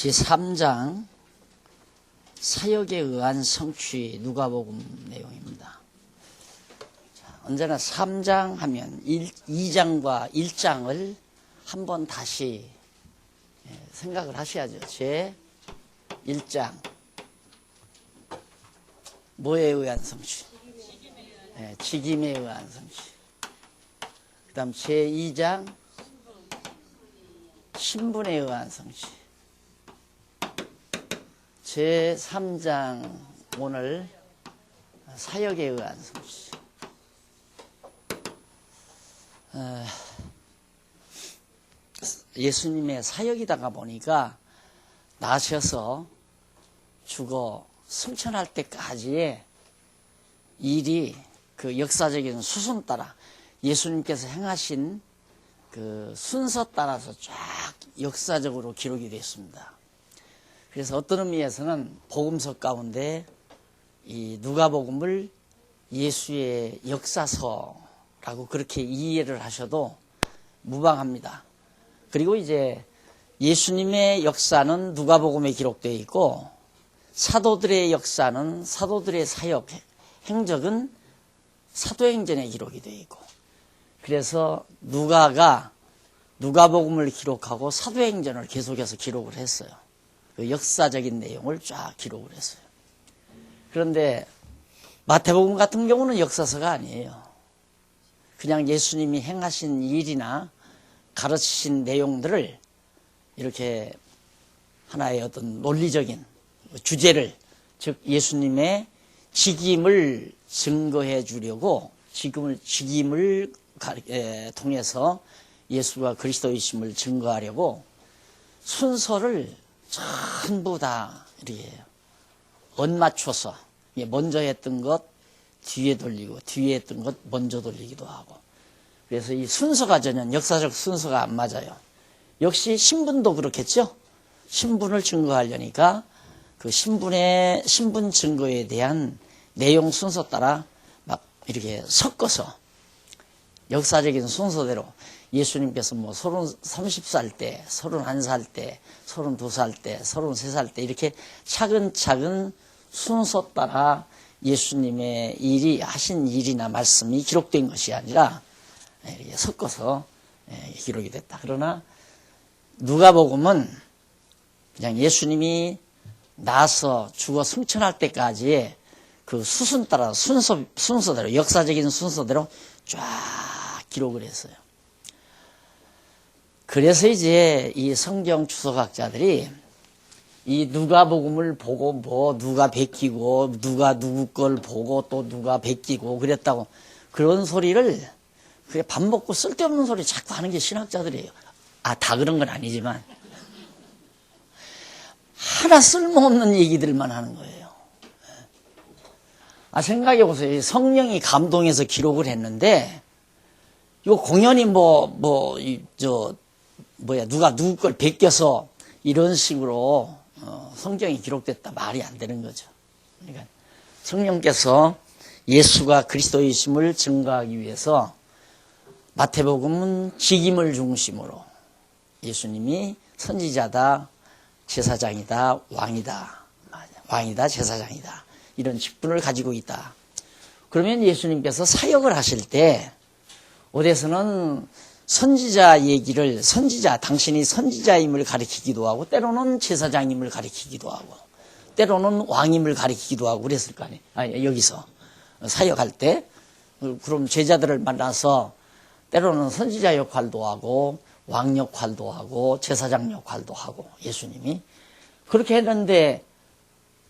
제3장 사역에 의한 성취 누가복음 내용입니다. 언제나 3장 하면 2장과 1장을 한번 다시 생각을 하셔야죠. 제 1장 뭐에 의한 성취? 직임에 의한 성취. 그 다음 제 2장 신분에 의한 성취. 제 3장 오늘 사역에 의한 성취. 예수님의 사역이다가 보니까 나셔서 죽어 승천할 때까지의 일이 그 역사적인 수순 따라 예수님께서 행하신 그 순서 따라서 쫙 역사적으로 기록이 되어 있습니다. 그래서 어떤 의미에서는 복음서 가운데 이 누가복음을 예수의 역사서라고 그렇게 이해를 하셔도 무방합니다. 그리고 이제 예수님의 역사는 누가복음에 기록되어 있고 사도들의 역사는 사도들의 사역, 행적은 사도행전에 기록이 되어 있고 그래서 누가가 누가복음을 기록하고 사도행전을 계속해서 기록을 했어요. 그 역사적인 내용을 쫙 기록을 했어요. 그런데 마태복음 같은 경우는 역사서가 아니에요. 그냥 예수님이 행하신 일이나 가르치신 내용들을 이렇게 하나의 어떤 논리적인 주제를, 즉 예수님의 직임을 증거해 주려고 직임을 통해서 예수가 그리스도이심을 증거하려고 순서를 전부 다 이렇게 엇맞춰서 먼저 했던 것 뒤에 돌리고 뒤에 했던 것 먼저 돌리기도 하고 그래서 이 순서가 전혀 역사적 순서가 안 맞아요. 역시 신분도 그렇겠죠. 신분을 증거하려니까 그 신분 증거에 대한 내용 순서 따라 막 이렇게 섞어서 역사적인 순서대로 예수님께서 뭐 30살 때, 31살 때, 32살 때, 33살 때 이렇게 차근차근 순서 따라 예수님의 하신 일이나 말씀이 기록된 것이 아니라 이렇게 섞어서 기록이 됐다. 그러나 누가복음은 그냥 예수님이 나서 죽어 승천할 때까지의 그 수순 따라 순서대로 역사적인 순서대로 쫙 기록을 했어요. 그래서 이제 이 성경 주석학자들이 이 누가복음을 보고 뭐 누가 베끼고 누가 누구 걸 보고 또 누가 베끼고 그랬다고 그런 소리를 그게 밥 먹고 쓸데없는 소리 자꾸 하는 게 신학자들이에요. 다 그런 건 아니지만 하나 쓸모없는 얘기들만 하는 거예요. 생각해 보세요. 성령이 감동해서 기록을 했는데 이거 공연히 누가 누구 걸 베껴서 이런 식으로 성경이 기록됐다 말이 안 되는 거죠. 그러니까 성령께서 예수가 그리스도이심을 증거하기 위해서 마태복음은 직임을 중심으로 예수님이 선지자다, 제사장이다, 왕이다, 제사장이다 이런 직분을 가지고 있다. 그러면 예수님께서 사역을 하실 때 어디에서는 선지자 얘기를 당신이 선지자임을 가리키기도 하고 때로는 제사장임을 가리키기도 하고 때로는 왕임을 가리키기도 하고 그랬을 거 아니에요. 여기서 사역할 때 그럼 제자들을 만나서 때로는 선지자 역할도 하고 왕 역할도 하고 제사장 역할도 하고 예수님이 그렇게 했는데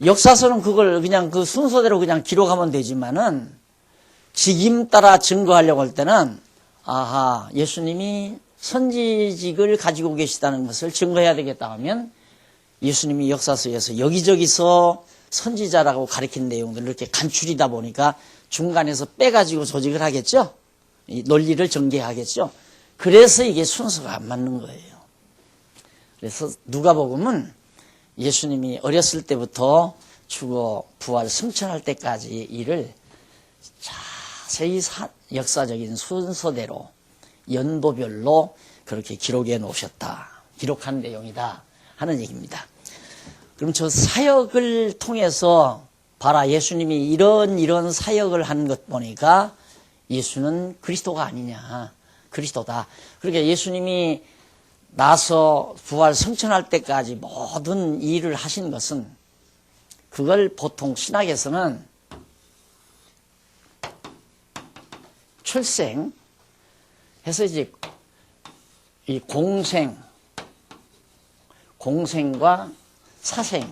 역사서는 그걸 그냥 그 순서대로 그냥 기록하면 되지만은 직임 따라 증거하려고 할 때는 예수님이 선지직을 가지고 계시다는 것을 증거해야 되겠다 하면 예수님이 역사서에서 여기저기서 선지자라고 가리킨 내용들을 이렇게 간추리다 보니까 중간에서 빼가지고 조직을 하겠죠. 이 논리를 전개하겠죠. 그래서 이게 순서가 안 맞는 거예요. 그래서 누가복음은 예수님이 어렸을 때부터 죽어 부활 승천할 때까지 일을 자세히 역사적인 순서대로 연도별로 그렇게 기록해 놓으셨다. 기록한 내용이다 하는 얘기입니다. 그럼 저 사역을 통해서 봐라, 예수님이 이런 사역을 한 것 보니까 예수는 그리스도가 아니냐. 그리스도다. 그러니까 예수님이 나서 부활 성천할 때까지 모든 일을 하신 것은, 그걸 보통 신학에서는 출생 해서 이제 이 공생과 사생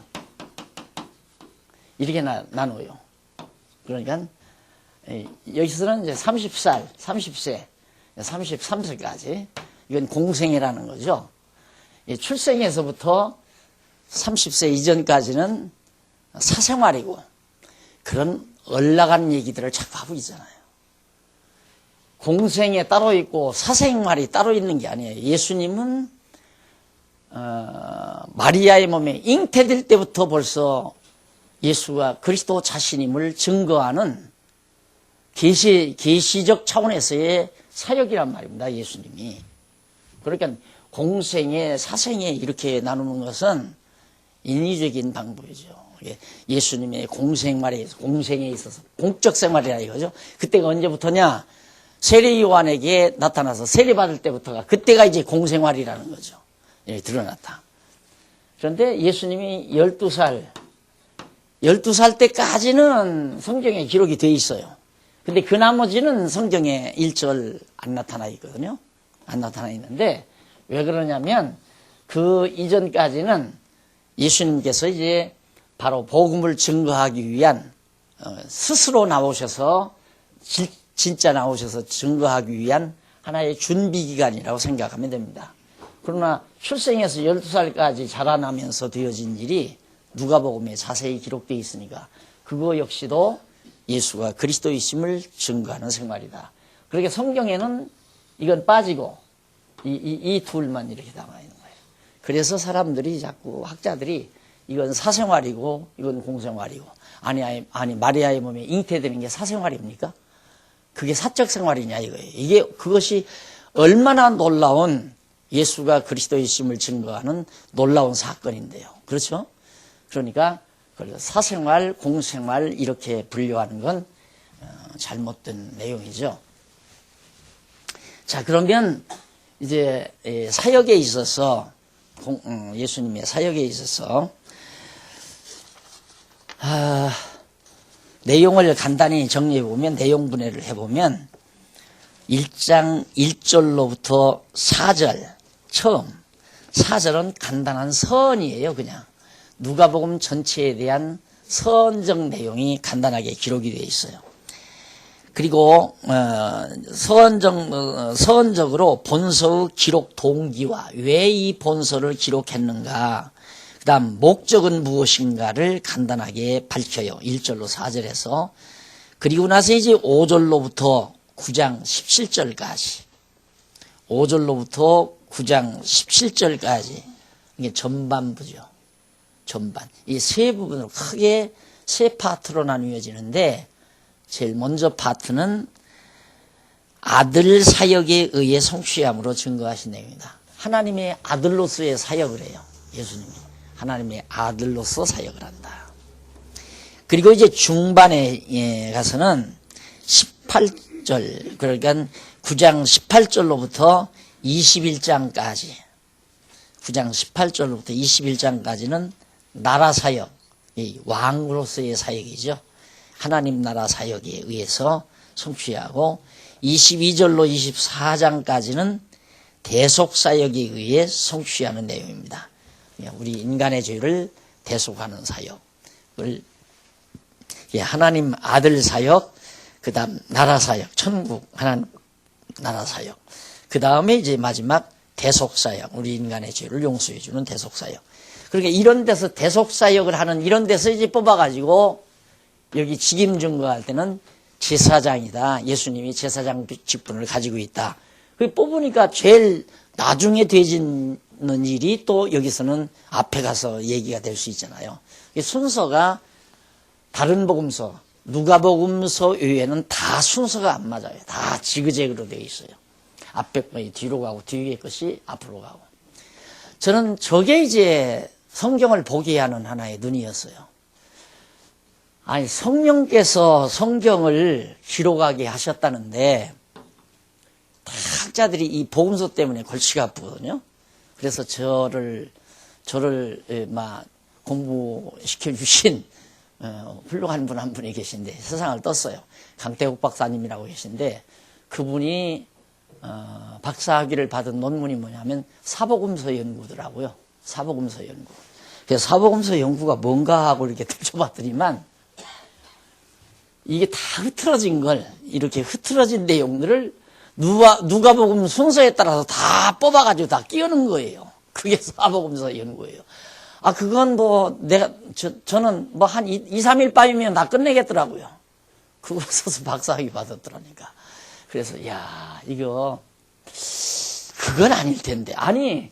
이렇게 나눠요. 그러니까 여기서는 이제 30세, 33세까지 이건 공생이라는 거죠. 출생에서부터 30세 이전까지는 사생활이고, 그런 언락한 얘기들을 자꾸 하고 있잖아요. 공생에 따로 있고 사생활이 따로 있는 게 아니에요. 예수님은 마리아의 몸에 잉태될 때부터 벌써 예수가 그리스도 자신임을 증거하는 계시적 차원에서의 사역이란 말입니다. 예수님이. 그러니까 공생에 사생에 이렇게 나누는 것은 인위적인 방법이죠. 예수님의 공생에 있어서 공적 생활이라 이거죠. 그때가 언제부터냐? 세례 요한에게 나타나서 세례 받을 때부터가, 그때가 이제 공생활이라는 거죠. 예, 드러났다. 그런데 예수님이 12살 때까지는 성경에 기록이 되어 있어요. 근데 그 나머지는 성경에 1절 안 나타나 있거든요. 안 나타나 있는데, 왜 그러냐면 그 이전까지는 예수님께서 이제 바로 복음을 증거하기 위한, 스스로 나오셔서 진짜 나오셔서 증거하기 위한 하나의 준비 기간이라고 생각하면 됩니다. 그러나 출생에서 12살까지 자라나면서 되어진 일이 누가복음에 자세히 기록되어 있으니까 그거 역시도 예수가 그리스도이심을 증거하는 생활이다. 그렇게 성경에는 이건 빠지고 이 둘만 이렇게 남아 있는 거예요. 그래서 사람들이 자꾸, 학자들이 이건 사생활이고 이건 공생활이고, 아니 마리아의 몸에 잉태되는 게 사생활입니까? 그게 사적 생활이냐 이거예요. 그것이 얼마나 놀라운, 예수가 그리스도이심을 증거하는 놀라운 사건인데요. 그렇죠? 그러니까 사생활, 공생활 이렇게 분류하는 건 잘못된 내용이죠. 자, 그러면 이제 사역에 있어서, 예수님의 사역에 있어서 내용을 간단히 정리해보면, 내용 분해를 해보면 1장 1절로부터 4절, 처음 4절은 간단한 서언이에요. 그냥 누가복음 전체에 대한 서언적 내용이 간단하게 기록이 되어 있어요. 그리고 서언적으로 본서의 기록 동기와 왜 이 본서를 기록했는가, 그 다음 목적은 무엇인가를 간단하게 밝혀요. 1절로 4절에서. 그리고 나서 이제 5절로부터 9장 17절까지, 5절로부터 9장 17절까지 이게 전반부죠. 전반. 이 세 부분으로 크게 세 파트로 나누어지는데, 제일 먼저 파트는 아들 사역에 의해 성취함으로 증거하신 내용이다. 하나님의 아들로서의 사역을 해요. 예수님이 하나님의 아들로서 사역을 한다. 그리고 이제 중반에 가서는 18절, 그러니까 9장 18절로부터 21장까지, 9장 18절로부터 21장까지는 나라 사역, 왕으로서의 사역이죠. 하나님 나라 사역에 의해서 성취하고, 22절로 24장까지는 대속 사역에 의해 성취하는 내용입니다. 우리 인간의 죄를 대속하는 사역을, 하나님 아들 사역, 그 다음 나라 사역, 천국 하나님 나라 사역, 그 다음에 이제 마지막 대속 사역, 우리 인간의 죄를 용서해 주는 대속 사역. 그러니까 이런 데서 대속 사역을 하는, 이런 데서 이제 뽑아가지고 여기 직임 증거할 때는 제사장이다. 예수님이 제사장 직분을 가지고 있다. 그 뽑으니까 제일 나중에 되어지는 일이 또 여기서는 앞에 가서 얘기가 될 수 있잖아요. 순서가 다른 복음서, 누가복음서 외에는 다 순서가 안 맞아요. 다 지그재그로 되어 있어요. 앞에 것이 뒤로 가고 뒤에 것이 앞으로 가고. 저는 저게 이제 성경을 보게 하는 하나의 눈이었어요. 아니, 성령께서 성경을 기록하게 하셨다는데 다 학자들이 이 복음서 때문에 골치가 아프거든요. 그래서 저를 막 공부시켜 주신 훌륭한 분 한 분이 계신데 세상을 떴어요. 강태국 박사님이라고 계신데 그분이 박사학위를 받은 논문이 뭐냐면 사복음서 연구더라고요. 사복음서 연구. 그래서 사복음서 연구가 뭔가 하고 이렇게 들춰봤더니만 이게 다 흐트러진 걸, 이렇게 흐트러진 내용들을 누가복음 순서에 따라서 다 뽑아가지고 다 끼우는 거예요. 그게 사복음서 연구예요. 아, 그건 뭐, 저는 뭐 한 2, 3일 밤이면 다 끝내겠더라고요. 그거 써서 박사학위 받았더라니까. 그래서, 야, 이거, 그건 아닐 텐데. 아니,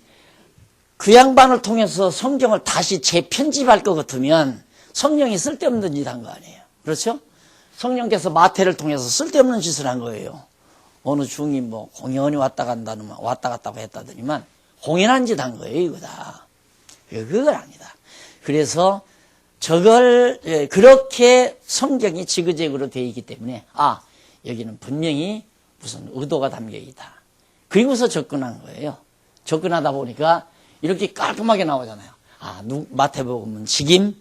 그 양반을 통해서 성경을 다시 재편집할 것 같으면 성령이 쓸데없는 짓 한 거 아니에요. 그렇죠? 성령께서 마태를 통해서 쓸데없는 짓을 한 거예요. 어느 중이 뭐 공연이 왔다 갔다고 했다더니만 공연한 짓 한 거예요, 이거 다. 그건 아니다. 그래서 저걸 그렇게 성경이 지그재그로 되어 있기 때문에 아, 여기는 분명히 무슨 의도가 담겨 있다. 그리고서 접근한 거예요. 접근하다 보니까 이렇게 깔끔하게 나오잖아요. 아, 마태복음은 직임,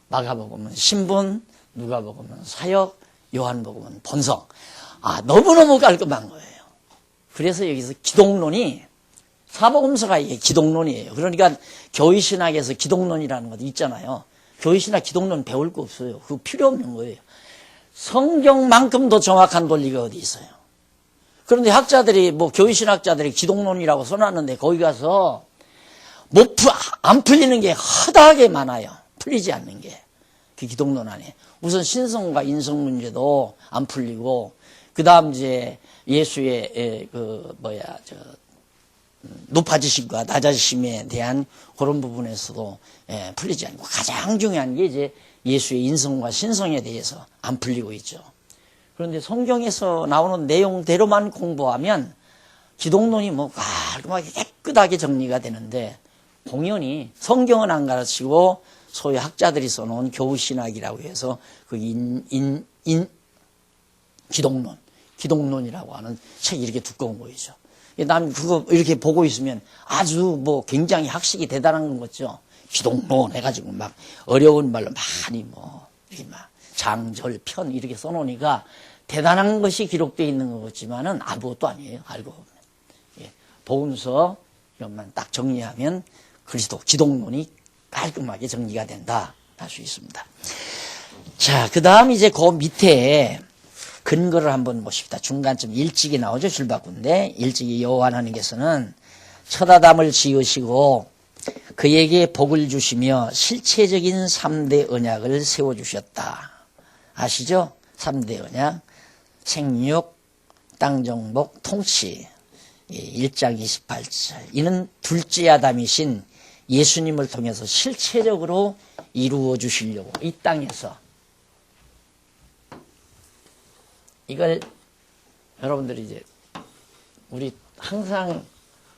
마가복음은 신분, 누가복음은 사역, 요한복음은 본성. 아, 너무너무 깔끔한 거예요. 그래서 여기서 기독론이, 사복음서가 이게 기독론이에요. 그러니까 교회신학에서 기독론이라는 것도 있잖아요. 교회신학 기독론 배울 거 없어요. 그거 필요 없는 거예요. 성경만큼 더 정확한 논리가 어디 있어요. 그런데 학자들이, 뭐 교회신학자들이 기독론이라고 써놨는데 거기 가서 안 풀리는 게 허다하게 많아요. 풀리지 않는 게. 그 기독론 안에. 우선 신성과 인성 문제도 안 풀리고, 그 다음 이제 예수의 높아지심과 낮아지심에 대한 그런 부분에서도 풀리지 않고, 가장 중요한 게 이제 예수의 인성과 신성에 대해서 안 풀리고 있죠. 그런데 성경에서 나오는 내용대로만 공부하면 기독론이 뭐 깔끔하게 깨끗하게 정리가 되는데, 공연히 성경은 안 가르치고 소위 학자들이 써놓은 교우신학이라고 해서 그 기독론이라고 하는 책이 이렇게 두꺼운 거이죠. 난 그거 이렇게 보고 있으면 아주 뭐 굉장히 학식이 대단한 건 거죠. 기독론 해가지고 막 어려운 말로 많이 뭐 이렇게 막 장절 편 이렇게 써놓으니까 대단한 것이 기록되어 있는 것 같지만은 아무것도 아니에요. 알고 보면. 예, 복음서 이런만 딱 정리하면 그리스도 기독론이 깔끔하게 정리가 된다 할 수 있습니다. 자, 그 다음 이제 그 밑에 근거를 한번 보십시다. 중간쯤 일찍이 나오죠. 줄바꾼데 일찍이 여호와 하나님께서는 첫 아담을 지으시고 그에게 복을 주시며 실체적인 3대 언약을 세워주셨다. 아시죠? 3대 언약. 생육, 땅정복, 통치. 1장 28절. 이는 둘째 아담이신 예수님을 통해서 실체적으로 이루어 주시려고 이 땅에서 이걸 여러분들이 이제 우리 항상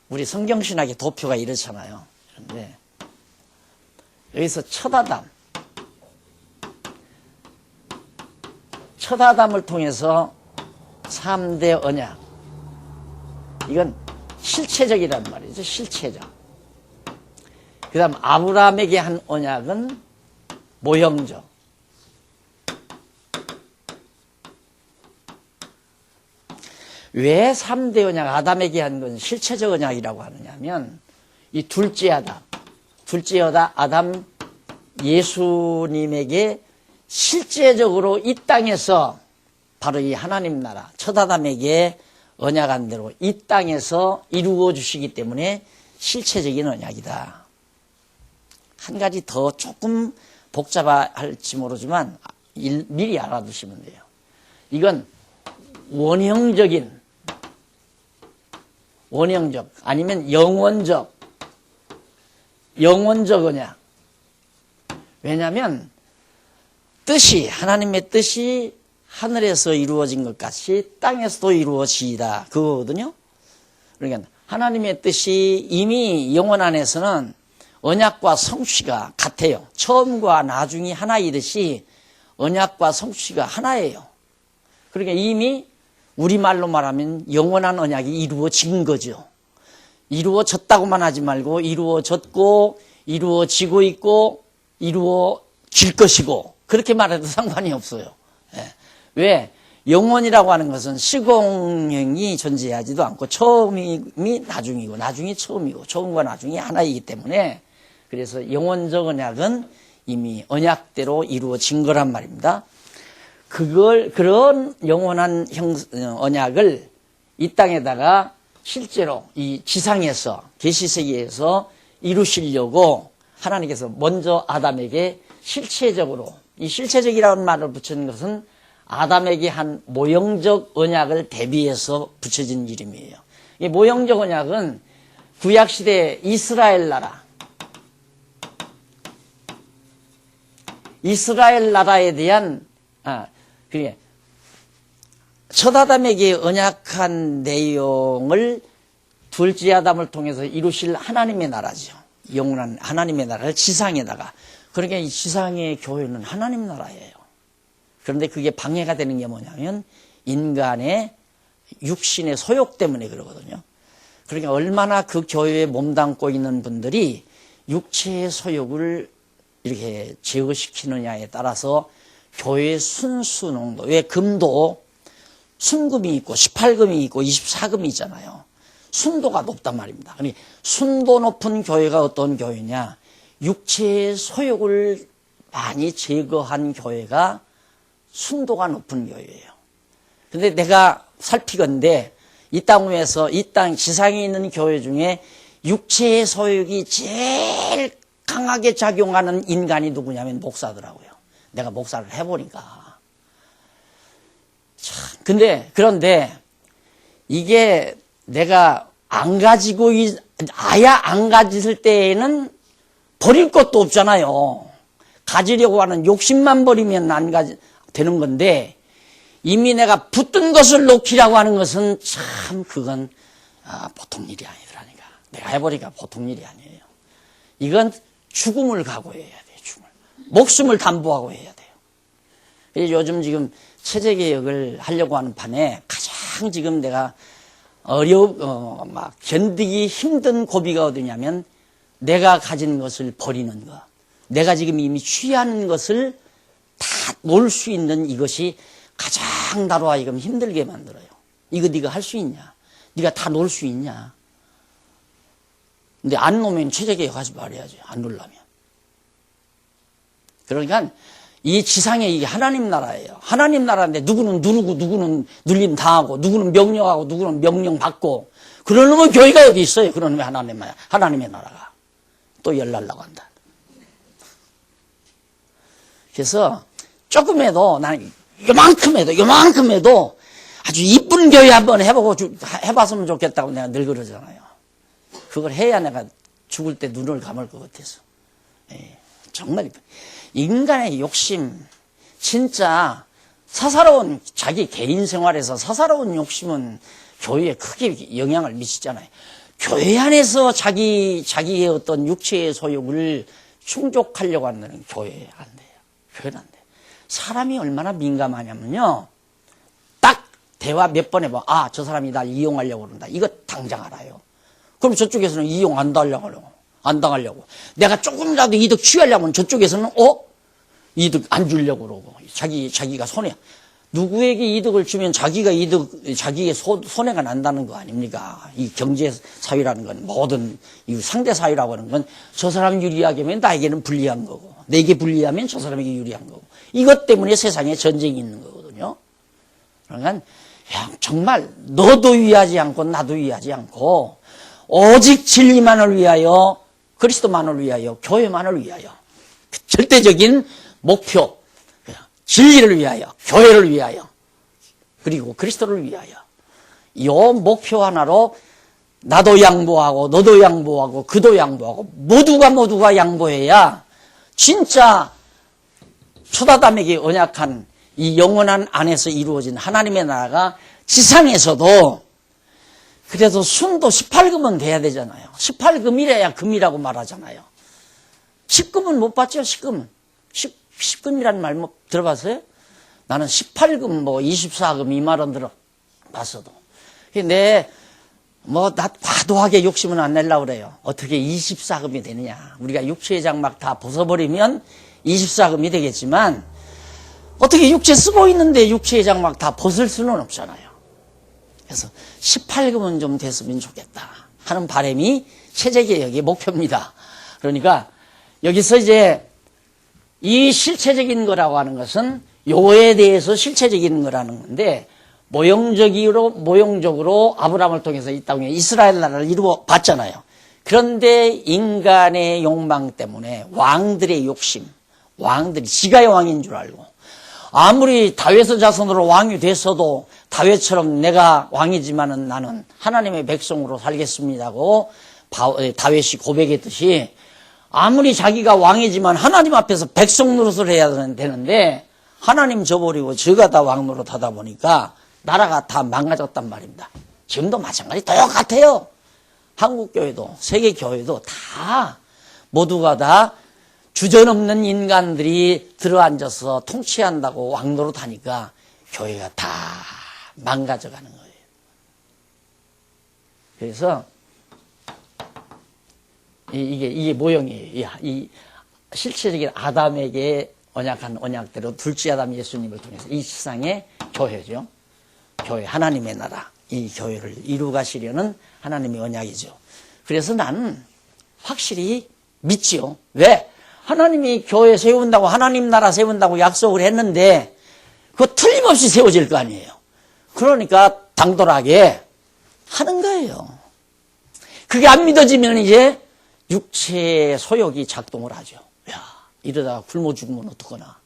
우리 성경신학의 도표가 이렇잖아요. 그런데 여기서 첫 아담을 통해서 3대 언약, 이건 실체적이란 말이죠. 실체적. 그 다음 아브라함에게 한 언약은 모형적. 왜 3대 언약 아담에게 한 건 실체적 언약이라고 하느냐면 이 둘째 아담 예수님에게 실제적으로 이 땅에서 바로 이 하나님 나라 첫 아담에게 언약한 대로 이 땅에서 이루어 주시기 때문에 실체적인 언약이다. 한 가지 더 조금 복잡할지 모르지만 미리 알아두시면 돼요. 이건 원형적 아니면 영원적 언약. 왜냐하면 하나님의 뜻이 하늘에서 이루어진 것 같이 땅에서도 이루어지다 그거거든요. 그러니까 하나님의 뜻이 이미 영원 안에서는 언약과 성취가 같아요. 처음과 나중이 하나이듯이 언약과 성취가 하나예요. 그러니까 이미 우리말로 말하면 영원한 언약이 이루어진 거죠. 이루어졌다고만 하지 말고 이루어졌고 이루어지고 있고 이루어질 것이고 그렇게 말해도 상관이 없어요. 예. 왜? 영원이라고 하는 것은 시공형이 존재하지도 않고 처음이 나중이고 나중이 처음이고 처음과 나중이 하나이기 때문에 그래서 영원적 언약은 이미 언약대로 이루어진 거란 말입니다. 그런 영원한 언약을 이 땅에다가 실제로 이 지상에서 계시세계에서 이루시려고 하나님께서 먼저 아담에게 실체적으로 이 실체적이라는 말을 붙이는 것은 아담에게 한 모형적 언약을 대비해서 붙여진 이름이에요. 이 모형적 언약은 구약시대 이스라엘 나라에 대한 그게 첫 아담에게 언약한 내용을 둘째 아담을 통해서 이루실 하나님의 나라죠. 영원한 하나님의 나라를 지상에다가. 그러니까 이 지상의 교회는 하나님 나라예요. 그런데 그게 방해가 되는 게 뭐냐면 인간의 육신의 소욕 때문에 그러거든요. 그러니까 얼마나 그 교회에 몸담고 있는 분들이 육체의 소욕을 이렇게 제어시키느냐에 따라서 교회의 순수 농도, 왜 금도 순금이 있고 18금이 있고 24금이 있잖아요. 순도가 높단 말입니다. 그러니까 순도 높은 교회가 어떤 교회냐? 육체의 소욕을 많이 제거한 교회가 순도가 높은 교회예요. 근데 내가 살피건대 이 땅 위에서 이 땅 지상에 있는 교회 중에 육체의 소욕이 제일 강하게 작용하는 인간이 누구냐면 목사더라고요. 내가 목사를 해보니까. 참, 그런데 이게 내가 아예 안 가졌을 때에는 버릴 것도 없잖아요. 가지려고 하는 욕심만 버리면 되는 건데 이미 내가 붙든 것을 놓기라고 하는 것은 참 그건 보통 일이 아니더라니까. 내가 해보니까 보통 일이 아니에요. 이건 죽음을 각오해야 돼요. 목숨을 담보하고 해야 돼요. 요즘 지금 체제개혁을 하려고 하는 판에 가장 지금 내가 막 견디기 힘든 고비가 어디냐면 내가 가진 것을 버리는 거. 내가 지금 이미 취하는 것을 다 놓을 수 있는 이것이 가장 나로 하여금 힘들게 만들어요. 이거 네가 할 수 있냐? 네가 다 놓을 수 있냐? 근데 안 놓으면 체제개혁하지 말아야지. 안 놓으려면. 그러니까 이 지상에 이게 하나님 나라예요. 하나님 나라인데 누구는 누르고 누구는 눌림 당하고 누구는 명령하고 누구는 명령받고 그러는 건 교회가 어디 있어요. 그러는 게 하나님의 나라가. 또 열날라고 한다. 그래서 조금해도 나는 요만큼 해도 아주 이쁜 교회 한번 해봤으면 좋겠다고 내가 늘 그러잖아요. 그걸 해야 내가 죽을 때 눈을 감을 것 같아서. 정말 인간의 욕심, 진짜 사사로운 자기 개인 생활에서 사사로운 욕심은 교회에 크게 영향을 미치잖아요. 교회 안에서 자기의 어떤 육체의 소욕을 충족하려고 하는 교회 안 돼요. 교회는 안 돼요. 사람이 얼마나 민감하냐면요. 딱 대화 몇 번 해봐. 저 사람이 날 이용하려고 그런다. 이거 당장 알아요. 그럼 저쪽에서는 이용 안 당하려고. 내가 조금이라도 이득 취하려면 저쪽에서는 이득 안 주려고 그러고. 자기가 손해. 누구에게 이득을 주면 자기의 손해가 난다는 거 아닙니까? 이 경제 사회라는 건 모든 이 상대 사회라고 하는 건 저 사람 유리하게 하면 나에게는 불리한 거고 내게 불리하면 저 사람에게 유리한 거고 이것 때문에 세상에 전쟁이 있는 거거든요. 그러니까 정말 너도 위하지 않고 나도 위하지 않고 오직 진리만을 위하여 그리스도만을 위하여 교회만을 위하여 절대적인 목표 진리를 위하여 교회를 위하여 그리고 그리스도를 위하여 이 목표 하나로 나도 양보하고 너도 양보하고 그도 양보하고 모두가 양보해야 진짜 초다담에게 언약한 이 영원한 안에서 이루어진 하나님의 나라가 지상에서도 그래도 순도 18금은 돼야 되잖아요. 18금이래야 금이라고 말하잖아요. 10금은 못 받죠, 10금은. 10금이라는 말 들어봤어요? 나는 18금, 24금 이 말은 들어봤어도. 근데, 나 과도하게 욕심은 안 내려고 그래요. 어떻게 24금이 되느냐. 우리가 육체의 장막 다 벗어버리면 24금이 되겠지만, 어떻게 육체 쓰고 있는데 육체의 장막 다 벗을 수는 없잖아요. 그래서 18금은 좀 됐으면 좋겠다 하는 바람이 체제개혁의 목표입니다. 그러니까 여기서 이제 이 실체적인 거라고 하는 것은 요에 대해서 실체적인 거라는 건데, 모형적으로 아브라함을 통해서 이 땅에 이스라엘 나라를 이루어 봤잖아요. 그런데 인간의 욕망 때문에 왕들의 욕심, 왕들이 지가 왕인 줄 알고, 아무리 다윗의 자손으로 왕이 됐어도 다윗처럼 내가 왕이지만은 나는 하나님의 백성으로 살겠습니다고 다윗이 고백했듯이, 아무리 자기가 왕이지만 하나님 앞에서 백성 노릇을 해야 되는데 하나님 저버리고 저가 다 왕 노릇하다 보니까 나라가 다 망가졌단 말입니다. 지금도 마찬가지 똑같아요. 한국교회도 세계교회도 다 모두가 다 주저넘는 인간들이 들어앉아서 통치한다고 왕 노릇하니까 교회가 다 망가져가는 거예요. 그래서 이게 모형이에요. 이 실체적인 아담에게 언약한 언약대로 둘째 아담 예수님을 통해서 이 세상의 교회죠. 교회, 하나님의 나라, 이 교회를 이루 가시려는 하나님의 언약이죠. 그래서 나는 확실히 믿지요. 왜? 하나님이 교회 세운다고, 하나님 나라 세운다고 약속을 했는데 그거 틀림없이 세워질 거 아니에요. 그러니까 당돌하게 하는 거예요. 그게 안 믿어지면 이제 육체의 소욕이 작동을 하죠. 야, 이러다가 굶어 죽으면 어떡하나.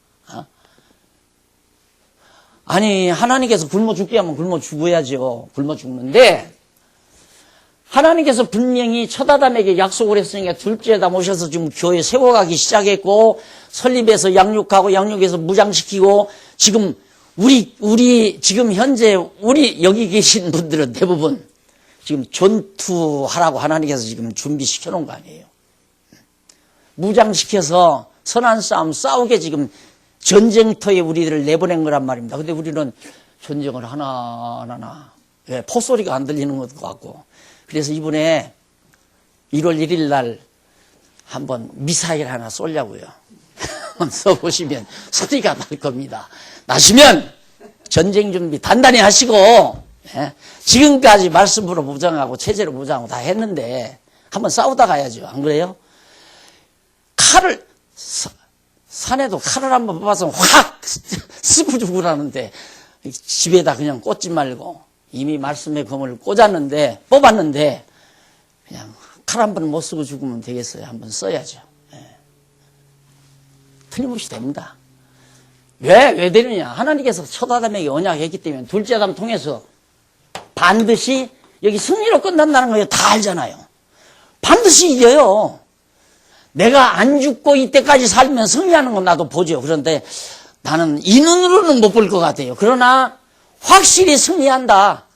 아니, 하나님께서 굶어 죽게 하면 굶어 죽어야죠. 굶어 죽는데, 하나님께서 분명히 첫 아담에게 약속을 했으니까 둘째 아담 오셔서 지금 교회 세워가기 시작했고, 설립해서 양육하고, 양육해서 무장시키고, 지금 지금 현재 여기 계신 분들은 대부분 지금 전투하라고 하나님께서 지금 준비시켜 놓은 거 아니에요. 무장시켜서 선한 싸움 싸우게 지금 전쟁터에 우리들을 내보낸 거란 말입니다. 근데 우리는 전쟁을 하나 포소리가 안 들리는 것 같고, 그래서 이번에 1월 1일 날 한번 미사일 하나 쏘려고요. 한번 쏘보시면 소리가 날 겁니다. 나시면 전쟁 준비 단단히 하시고, 지금까지 말씀으로 무장하고 체제로 무장하고 다 했는데 한번 싸우다 가야죠. 안 그래요? 산에도 칼을 한번 뽑아서 확 씹어 죽으라는데 집에다 그냥 꽂지 말고 이미 말씀의 검을 뽑았는데 그냥 칼 한 번 못 쓰고 죽으면 되겠어요. 한번 써야죠. 틀림없이 됩니다. 왜 되느냐? 하나님께서 첫 아담에게 언약했기 때문에 둘째 아담 통해서 반드시 여기 승리로 끝난다는 거 다 알잖아요. 반드시 이겨요. 내가 안 죽고 이때까지 살면 승리하는 건 나도 보죠. 그런데 나는 이 눈으로는 못 볼 것 같아요. 그러나 확실히 승리한다.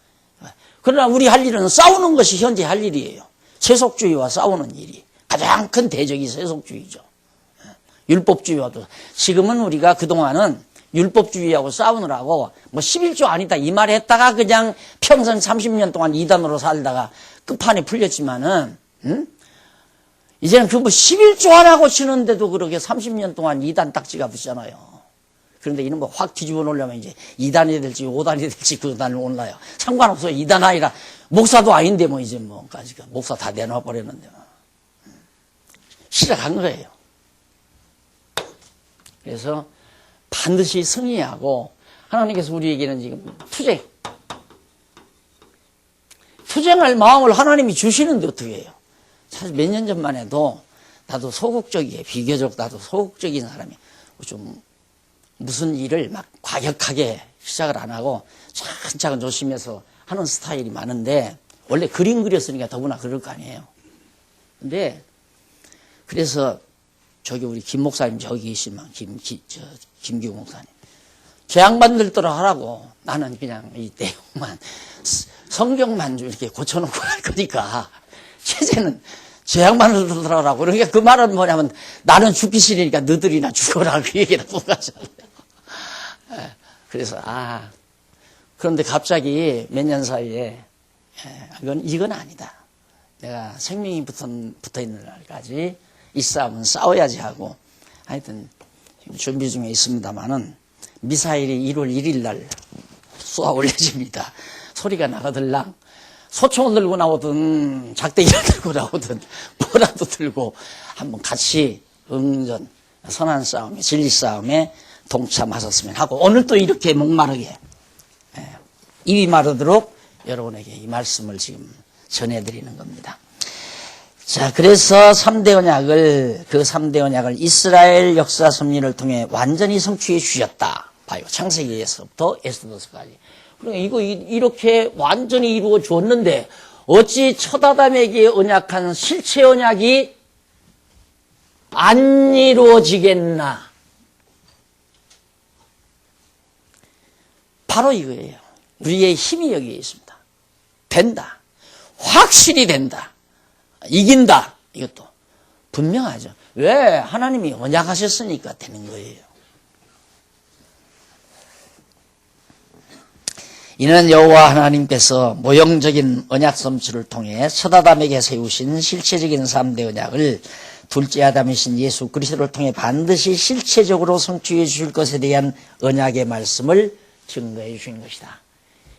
그러나 우리 할 일은 싸우는 것이 현재 할 일이에요. 세속주의와 싸우는 일이 가장 큰 대적이 세속주의죠. 율법주의와도. 지금은 우리가 그동안은 율법주의하고 싸우느라고 11조 아니다 이 말 했다가 그냥 평생 30년 동안 이단으로 살다가 끝판에 풀렸지만은 이제는 11조 하라고 치는데도 그렇게 30년 동안 2단 딱지가 붙잖아요. 그런데 이런 거 확 뒤집어 놓으려면 이제 2단이 될지 5단이 될지 9단을 올라요. 상관없어요. 2단 아니라 목사도 아닌데 이제 목사 다 내놔 버렸는데 시작한 거예요. 그래서 반드시 승리하고, 하나님께서 우리에게는 지금 투쟁할 마음을 하나님이 주시는데 어떻게 해요? 사실 몇 년 전만 해도 나도 소극적이에요. 비교적 나도 소극적인 사람이 좀 무슨 일을 막 과격하게 시작을 안 하고 차근차근 조심해서 하는 스타일이 많은데, 원래 그림 그렸으니까 더구나 그럴 거 아니에요. 근데 그래서 저기 우리 김 목사님 저기 계시면 김기우 목사님 저 양반들 따라 하라고, 나는 그냥 이 내용만 성경만 좀 이렇게 고쳐놓고 할 거니까 체제는 저 양반을 들어라고. 그러니까 그 말은 뭐냐면 나는 죽기 싫으니까 너들이나 죽어라. 그 얘기를 하고 가잖아요. 그래서 그런데 갑자기 몇 년 사이에 이건 아니다. 내가 생명이 붙어 있는 날까지 이 싸움은 싸워야지 하고 하여튼 준비 중에 있습니다만은 미사일이 1월 1일 날 쏘아 올려집니다. 소리가 나거들랑 소총을 들고 나오든 작대기를 들고 나오든 뭐라도 들고 한번 같이 응전 선한 싸움에 진리 싸움에 동참하셨으면 하고 오늘 또 이렇게 목마르게 입이 마르도록 여러분에게 이 말씀을 지금 전해드리는 겁니다. 자, 그래서 3대 언약을 그 3대 언약을 이스라엘 역사 섭리를 통해 완전히 성취해 주셨다. 봐요. 창세기에서부터 에스더서까지. 그러니까 이거 이렇게 완전히 이루어 주었는데 어찌 첫 아담에게 언약한 실체 언약이 안 이루어지겠나? 바로 이거예요. 우리의 힘이 여기에 있습니다. 된다. 확실히 된다. 이긴다. 이것도 분명하죠. 왜? 하나님이 언약하셨으니까 되는 거예요. 이는 여호와 하나님께서 모형적인 언약 성취를 통해 첫 아담에게 세우신 실체적인 3대 언약을 둘째 아담이신 예수 그리스도를 통해 반드시 실체적으로 성취해 주실 것에 대한 언약의 말씀을 증거해 주신 것이다.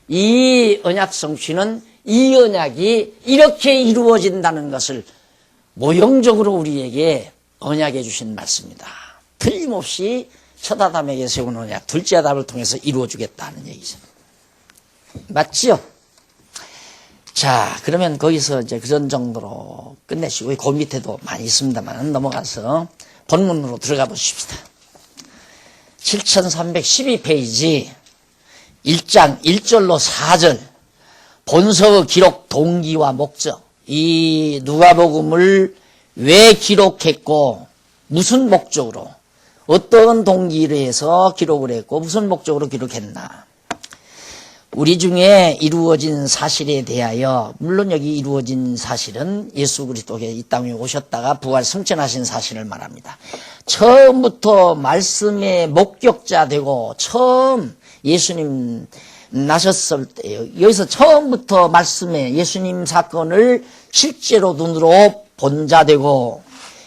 이 언약 성취는 이 언약이 이렇게 이루어진다는 것을 모형적으로 우리에게 언약해 주신 말씀입니다. 틀림없이 첫 아담에게 세운 언약, 둘째 아담을 통해서 이루어주겠다는 얘기죠. 맞죠? 자, 그러면 거기서 이제 그런 정도로 끝내시고, 그 밑에도 많이 있습니다만 넘어가서 본문으로 들어가 보십시다. 7312페이지 1장 1절로 4절 본서의 기록 동기와 목적, 이 누가복음을 왜 기록했고 무슨 목적으로 어떤 동기를 해서 기록을 했고 무슨 목적으로 기록했나. 우리 중에 이루어진 사실에 대하여, 물론 여기 이루어진 사실은 예수 그리스도가 이 땅에 오셨다가 부활 승천하신 사실을 말합니다. 처음부터 말씀의 목격자 되고 처음 예수님 나셨을 때 여기서 처음부터 말씀에 예수님 사건을 실제로 눈으로 본 자 되고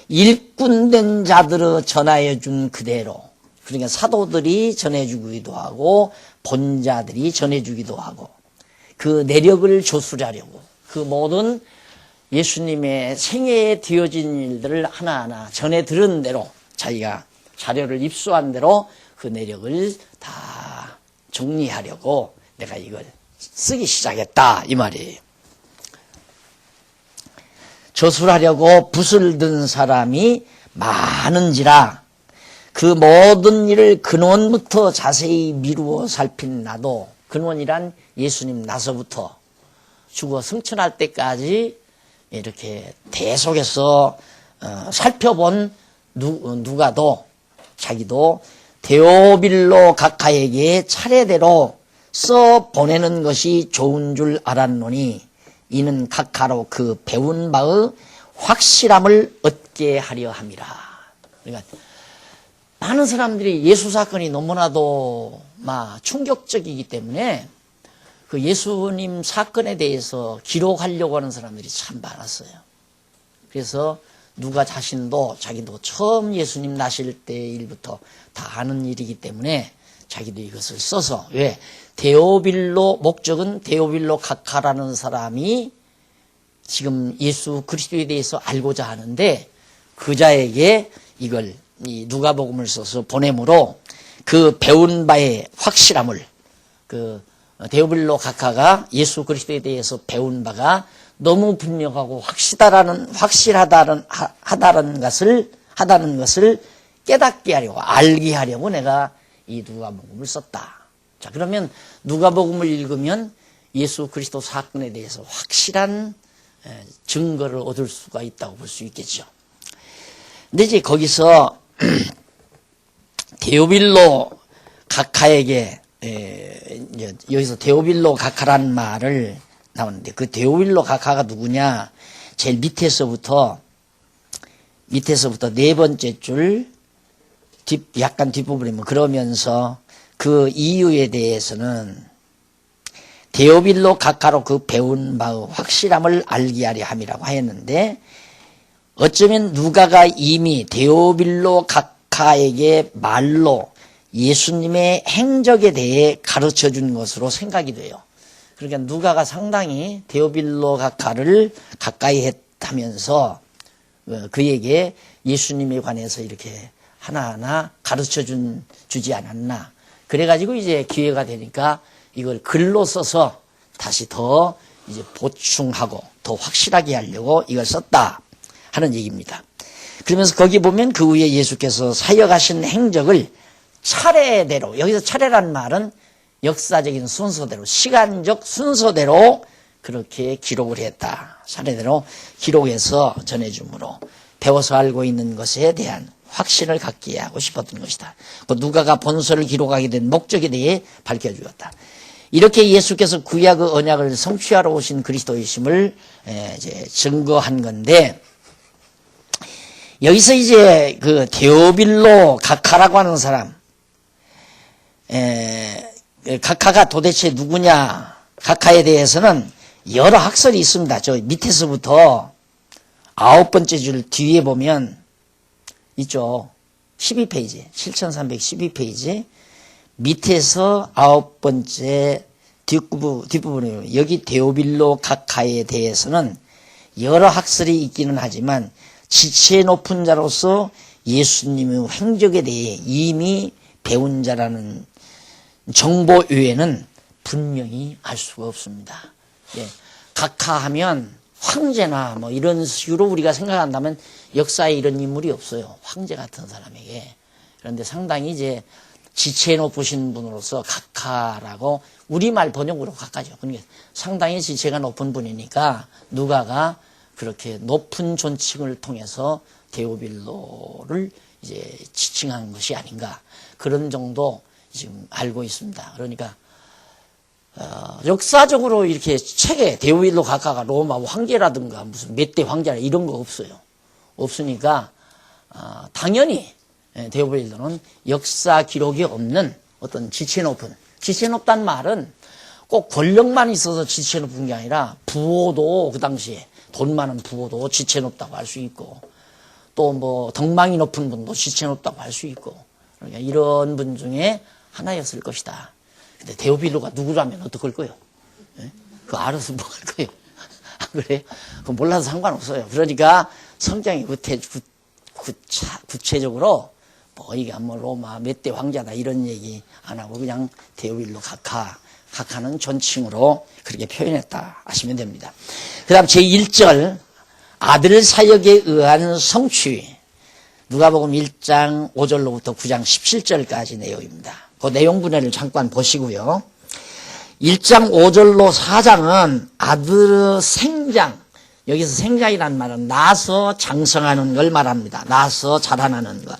일꾼된 자들을 전하여 준 그대로, 그러니까 사도들이 전해주기도 하고 본 자들이 전해주기도 하고 그 내력을 조술하려고 그 모든 예수님의 생애에 되어진 일들을 하나하나 전해 들은 대로 자기가 자료를 입수한 대로 그 내력을 다 정리하려고 내가 이걸 쓰기 시작했다 이 말이에요. 조술하려고 붓을 든 사람이 많은지라 그 모든 일을 근원부터 자세히 미루어 살핀 나도, 근원이란 예수님 나서부터 죽어 승천할 때까지 이렇게 대속해서 살펴본 누가도 자기도 데오빌로 각하에게 차례대로 써 보내는 것이 좋은 줄 알았노니 이는 각하로 그 배운 바의 확실함을 얻게 하려 함이라. 그러니까 많은 사람들이 예수 사건이 너무나도 충격적이기 때문에 그 예수님 사건에 대해서 기록하려고 하는 사람들이 참 많았어요. 그래서 누가 자신도 자기도 처음 예수님 나실 때 일부터 다 아는 일이기 때문에 자기도 이것을 써서, 왜? 데오빌로, 목적은 데오빌로 각하라는 사람이 지금 예수 그리스도에 대해서 알고자 하는데 그 자에게 이걸 이 누가복음을 써서 보내므로 그 배운 바의 확실함을, 그 데오빌로 각하가 예수 그리스도에 대해서 배운 바가 너무 분명하고 확실하다는 것을 깨닫게 하려고, 알게 하려고 내가 이 누가복음을 썼다. 자, 그러면 누가복음을 읽으면 예수 그리스도 사건에 대해서 확실한 증거를 얻을 수가 있다고 볼 수 있겠죠. 근데 이제 거기서 데오빌로 각하에게, 여기서 데오빌로 각하라는 말을 나오는데 그 데오빌로 각하가 누구냐? 제일 밑에서부터 네 번째 줄 약간 뒷부분이 뭐 그러면서 그 이유에 대해서는 데오빌로 각하로 그 배운 바의 확실함을 알게 하려 함이라고 하였는데, 어쩌면 누가가 이미 데오빌로 각하에게 말로 예수님의 행적에 대해 가르쳐 준 것으로 생각이 돼요. 그러니까 누가가 상당히 데오빌로 각하를 가까이 했다면서 그에게 예수님에 관해서 이렇게 하나하나 가르쳐 주지 않았나. 그래가지고 이제 기회가 되니까 이걸 글로 써서 다시 더 이제 보충하고 더 확실하게 하려고 이걸 썼다 하는 얘기입니다. 그러면서 거기 보면 그 후에 예수께서 사역하신 행적을 차례대로, 여기서 차례란 말은 역사적인 순서대로, 시간적 순서대로 그렇게 기록을 했다. 차례대로 기록해서 전해주므로 배워서 알고 있는 것에 대한 확신을 갖게 하고 싶었던 것이다. 누가가 본서를 기록하게 된 목적에 대해 밝혀주었다. 이렇게 예수께서 구약의 언약을 성취하러 오신 그리스도이심을 이제 증거한 건데, 여기서 이제 그 데오빌로 각하라고 하는 사람, 각하가 도대체 누구냐? 각하에 대해서는 여러 학설이 있습니다. 저 밑에서부터 9번째 줄 뒤에 보면 있죠. 12페이지, 7312페이지. 밑에서 9번째 뒷부분에 여기 데오빌로 각하에 대해서는 여러 학설이 있기는 하지만 지체 높은 자로서 예수님의 행적에 대해 이미 배운 자라는 정보 외에는 분명히 알 수가 없습니다. 예, 각하하면 황제나 뭐 이런 식으로 우리가 생각한다면 역사에 이런 인물이 없어요. 황제 같은 사람에게. 그런데 상당히 이제 지체 높으신 분으로서 각하라고 우리말 번역으로 각하죠. 그러니까 상당히 지체가 높은 분이니까 누가가 그렇게 높은 존칭을 통해서 데오빌로를 이제 지칭한 것이 아닌가, 그런 정도 지금 알고 있습니다. 그러니까 역사적으로 이렇게 책에 데오빌로 각하가 로마 황제라든가 무슨 몇 대 황제라 이런 거 없어요. 없으니까 당연히 데오빌로는 역사 기록이 없는 어떤 지체 높다는 말은 꼭 권력만 있어서 지체 높은 게 아니라 부호도 그 당시에 돈 많은 부호도 지체 높다고 할 수 있고, 또 뭐 덕망이 높은 분도 지체 높다고 할 수 있고, 그러니까 이런 분 중에 하나였을 것이다. 근데 데오빌로가 누구라면 어떡할 거예요? 예? 그거 알아서 뭐 할 거예요? 아, 그래요? 그거 몰라도 상관없어요. 그러니까 성경이 구체적으로 뭐 이게 뭐 로마 몇 대 황자다 이런 얘기 안 하고 그냥 데오빌로 각하는 존칭으로 그렇게 표현했다 하시면 됩니다. 그 다음 제1절 아들 사역에 의한 성취, 누가복음 1장 5절로부터 9장 17절까지 내용입니다. 그 내용 분해를 잠깐 보시고요. 1장 5절로 4장은 아들의 생장, 여기서 생장이라는 말은 나서 장성하는 걸 말합니다. 나서 자라나는 것.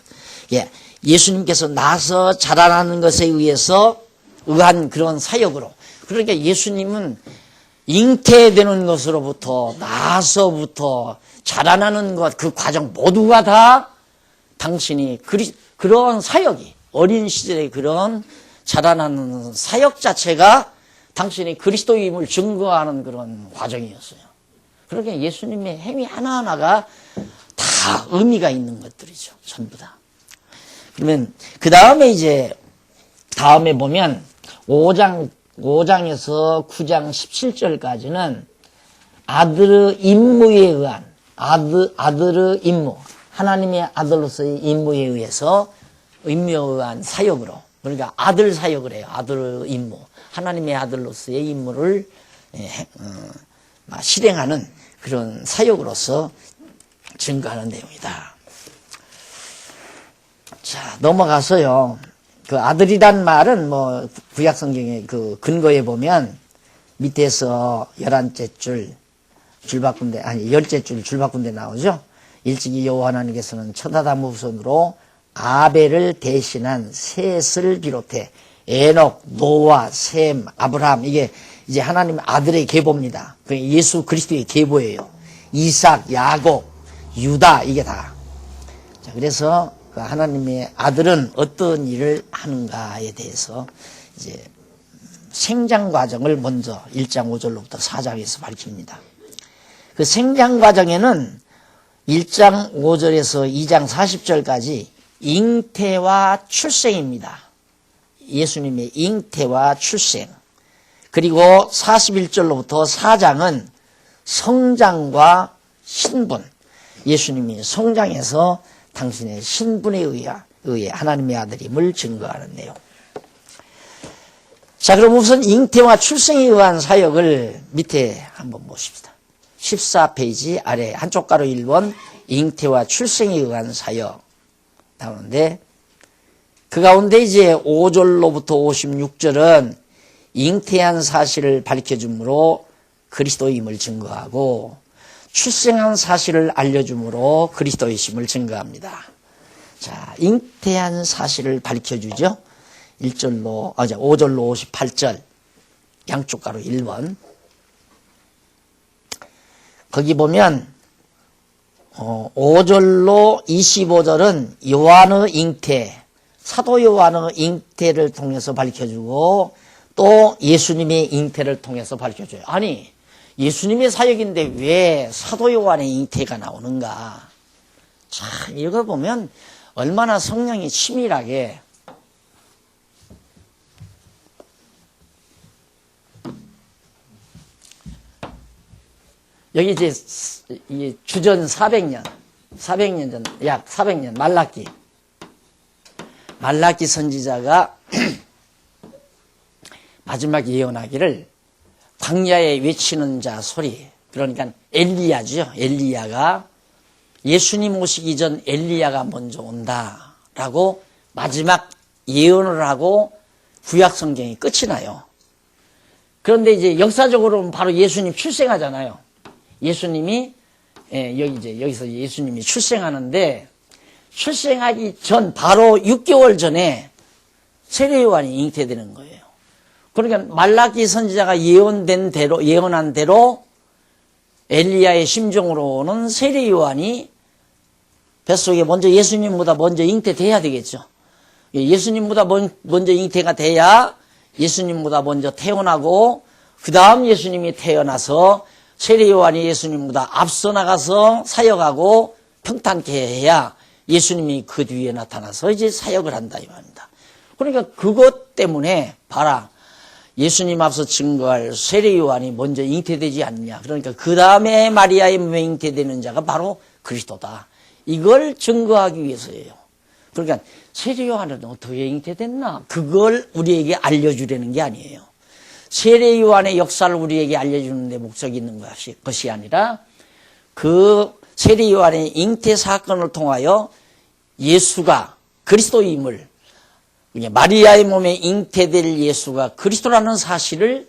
예, 예수님께서 나서 자라나는 것에 의한 그런 사역으로, 그러니까 예수님은 잉태되는 것으로부터 나서부터 자라나는 것, 그 과정 모두가 다 당신이 그런 사역이, 어린 시절의 그런 자라나는 사역 자체가 당신이 그리스도임을 증거하는 그런 과정이었어요. 그러니까 예수님의 행위 하나하나가 다 의미가 있는 것들이죠. 전부 다. 그러면 그 다음에 이제 다음에 보면 5장에서 9장 17절까지는 아들의 임무에 의한 아들의 임무, 하나님의 아들로서의 임무에 의한 사역으로, 그러니까 아들 사역을 해요. 아들의 임무, 하나님의 아들로서의 임무를 실행하는 그런 사역으로서 증거하는 내용이다. 자, 넘어가서요. 그 아들이란 말은 뭐 구약 성경의 그 근거에 보면 밑에서 11째 줄 바꾼데, 아니 10째 줄 바꾼데 나오죠. 일찍이 여호와 하나님께서는 첫 아담 후손으로 아벨을 대신한 셋을 비롯해 에녹, 노아, 셈, 아브라함, 이게 이제 하나님 아들의 계보입니다. 예수 그리스도의 계보예요. 이삭, 야곱, 유다 이게 다. 자, 그래서 그 하나님의 아들은 어떤 일을 하는가에 대해서 이제 생장 과정을 먼저 1장 5절로부터 4장에서 밝힙니다. 그 생장 과정에는 1장 5절에서 2장 40절까지 잉태와 출생입니다. 예수님의 잉태와 출생. 그리고 41절로부터 4장은 성장과 신분. 예수님이 성장해서 당신의 신분에 의해 하나님의 아들임을 증거하는 내용. 자, 그럼 우선 잉태와 출생에 의한 사역을 밑에 한번 보십시다. 14페이지 아래 한쪽 가로 1번 잉태와 출생에 의한 사역 나오는데, 그 가운데 이제 5절로부터 56절은 잉태한 사실을 밝혀주므로 그리스도임을 증거하고, 출생한 사실을 알려주므로 그리스도이심을 증거합니다. 자, 잉태한 사실을 밝혀주죠. 5절로 58절 양쪽 가로 1번. 거기 보면 5절로 25절은 요한의 잉태, 사도 요한의 잉태를 통해서 밝혀주고, 또 예수님의 잉태를 통해서 밝혀줘요. 아니, 예수님의 사역인데 왜 사도 요한의 잉태가 나오는가? 자, 이거 보면 얼마나 성령이 치밀하게 여기 이제 주전 400년 전, 약 400년 말라기 선지자가 마지막 예언하기를 광야에 외치는 자 소리, 그러니까 엘리야죠. 엘리야가 예수님 오시기 전 엘리야가 먼저 온다라고 마지막 예언을 하고 구약 성경이 끝이 나요. 그런데 이제 역사적으로는 바로 예수님 출생하잖아요. 예수님이 여기서 예수님이 출생하는데, 출생하기 전 바로 6개월 전에 세례 요한이 잉태되는 거예요. 그러니까 말라기 선지자가 예언한 대로 엘리야의 심정으로는 세례 요한이 뱃속에 먼저 예수님보다 먼저 잉태돼야 되겠죠. 예수님보다 먼저 잉태가 돼야 예수님보다 먼저 태어나고, 그 다음 예수님이 태어나서 세례 요한이 예수님보다 앞서 나가서 사역하고 평탄케 해야 예수님이 그 뒤에 나타나서 이제 사역을 한다 이 말입니다. 그러니까 그것 때문에 봐라, 예수님 앞서 증거할 세례 요한이 먼저 잉태되지 않느냐. 그러니까 그 다음에 마리아의 몸에 잉태되는 자가 바로 그리스도다. 이걸 증거하기 위해서예요. 그러니까 세례 요한은 어떻게 잉태됐나? 그걸 우리에게 알려주려는 게 아니에요. 세례 요한의 역사를 우리에게 알려주는 데 목적이 있는 것이 아니라, 그 세례 요한의 잉태 사건을 통하여 예수가 그리스도임을, 마리아의 몸에 잉태될 예수가 그리스도라는 사실을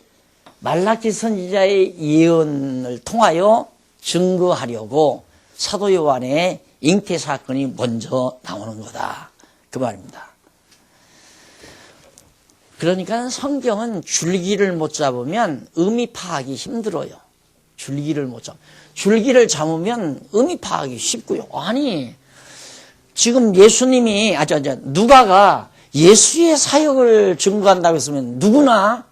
말라기 선지자의 예언을 통하여 증거하려고 사도 요한의 잉태 사건이 먼저 나오는 거다, 그 말입니다. 그러니까 성경은 줄기를 못 잡으면 의미 파악이 힘들어요. 줄기를 잡으면 의미 파악이 쉽고요. 아니, 지금 예수님이 누가가 예수의 사역을 증거한다고 했으면 누가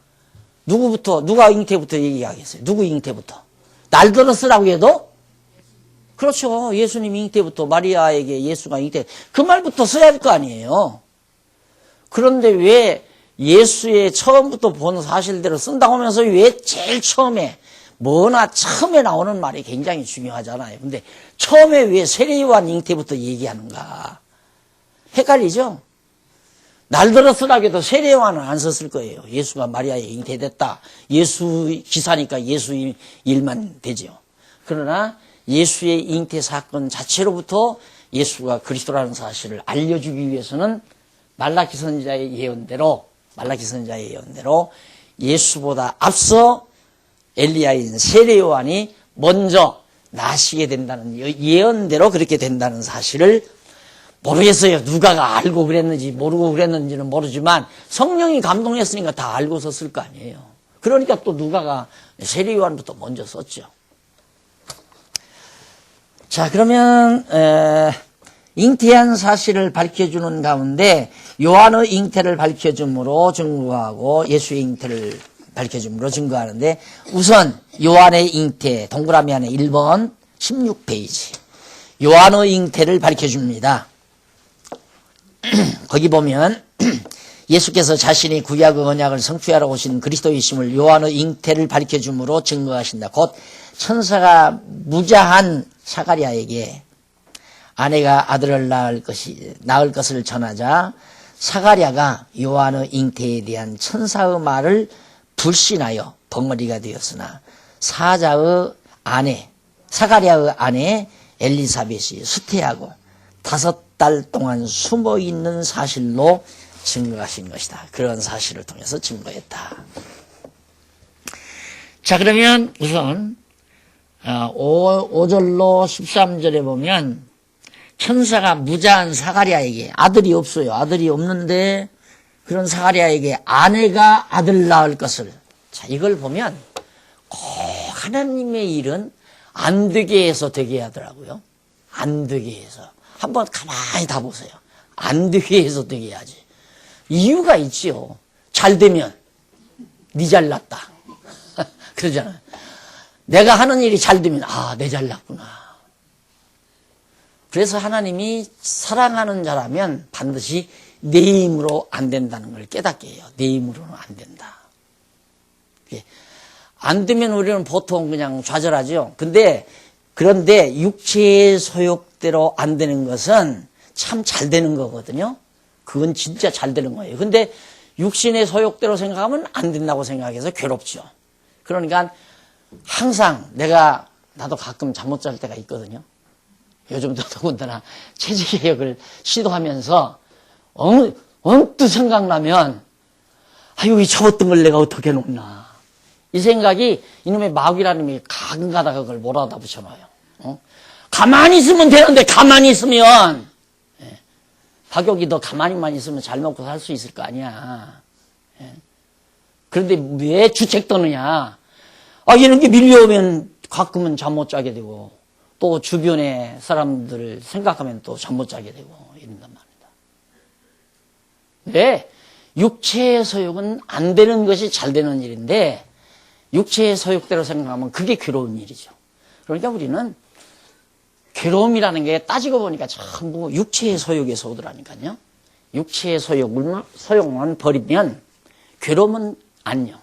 잉태부터 얘기하겠어요? 누구 잉태부터? 날 들었으라고 해도? 그렇죠. 예수님 잉태부터, 마리아에게 예수가 잉태, 그 말부터 써야 할 거 아니에요. 그런데 왜 예수의 처음부터 본 사실대로 쓴다고 하면서 왜 제일 처음에 나오는 말이 굉장히 중요하잖아요. 근데 처음에 왜 세례 요한 잉태부터 얘기하는가? 헷갈리죠? 날 들었으라고 해도 세례 요한은 안 썼을 거예요. 예수가 마리아에 잉태됐다. 예수 기사니까 예수 일만 되죠. 그러나 예수의 잉태 사건 자체로부터 예수가 그리스도라는 사실을 알려주기 위해서는 말라기 선지자의 예언대로 예수보다 앞서 엘리야인 세례 요한이 먼저 나시게 된다는, 예언대로 그렇게 된다는 사실을 모르겠어요. 누가가 알고 그랬는지 모르고 그랬는지는 모르지만 성령이 감동했으니까 다 알고 썼을 거 아니에요. 그러니까 또 누가가 세례 요한부터 먼저 썼죠. 자, 그러면 잉태한 사실을 밝혀주는 가운데 요한의 잉태를 밝혀줌으로 증거하고 예수의 잉태를 밝혀줌으로 증거하는데, 우선 요한의 잉태 동그라미 안에 1번 16페이지 요한의 잉태를 밝혀줍니다. 거기 보면 예수께서 자신이 구약의 언약을 성취하러 오신 그리스도이심을 요한의 잉태를 밝혀줌으로 증거하신다. 곧 천사가 무자한 사가랴에게 아내가 아들을 낳을 것을 전하자 사가랴가 요한의 잉태에 대한 천사의 말을 불신하여 벙어리가 되었으나 사자의 아내, 사가랴의 아내 엘리사벳이 수태하고 5달 동안 숨어 있는 사실로 증거하신 것이다. 그런 사실을 통해서 증거했다. 자, 그러면 우선 5절로 13절에 보면 천사가 무자한 사가랴에게, 아들이 없어요. 아들이 없는데 그런 사가랴에게 아내가 아들 낳을 것을, 자, 이걸 보면 꼭 하나님의 일은 안 되게 해서 되게 하더라고요. 안 되게 해서. 한번 가만히 다 보세요. 안 되게 해서 되게 해야지. 이유가 있지요. 잘 되면 니 잘났다 그러잖아요. 내가 하는 일이 잘 되면 내 잘났구나. 그래서 하나님이 사랑하는 자라면 반드시 내 힘으로 안 된다는 걸 깨닫게 해요. 내 힘으로는 안 된다. 안 되면 우리는 보통 그냥 좌절하죠. 그런데 육체의 소욕대로 안 되는 것은 참 잘 되는 거거든요. 그건 진짜 잘 되는 거예요. 근데 육신의 소욕대로 생각하면 안 된다고 생각해서 괴롭죠. 그러니까 항상 나도 가끔 잠 못 잘 때가 있거든요. 요즘도 더군다나 체질개혁을 시도하면서 언뜻 생각나면 이 접었던 걸 내가 어떻게 놓나. 이 생각이, 이놈의 마귀라는 놈이 가끔가다가 그걸 몰아다 붙여놔요. 가만히 있으면 되는데, 가만히 있으면, 박욕이 너 가만히만 있으면 잘 먹고 살 수 있을 거 아니야. 그런데 왜 주책 떠느냐. 이런 게 밀려오면 가끔은 잠 못 자게 되고, 또 주변의 사람들을 생각하면 또 잠 못 자게 되고, 이런단 말입니다. 네, 육체의 소욕은 안 되는 것이 잘 되는 일인데, 육체의 소욕대로 생각하면 그게 괴로운 일이죠. 그러니까 우리는 괴로움이라는 게 따지고 보니까 전부 육체의 소욕에서 오더라니까요. 육체의 소욕만 버리면 괴로움은 안녕.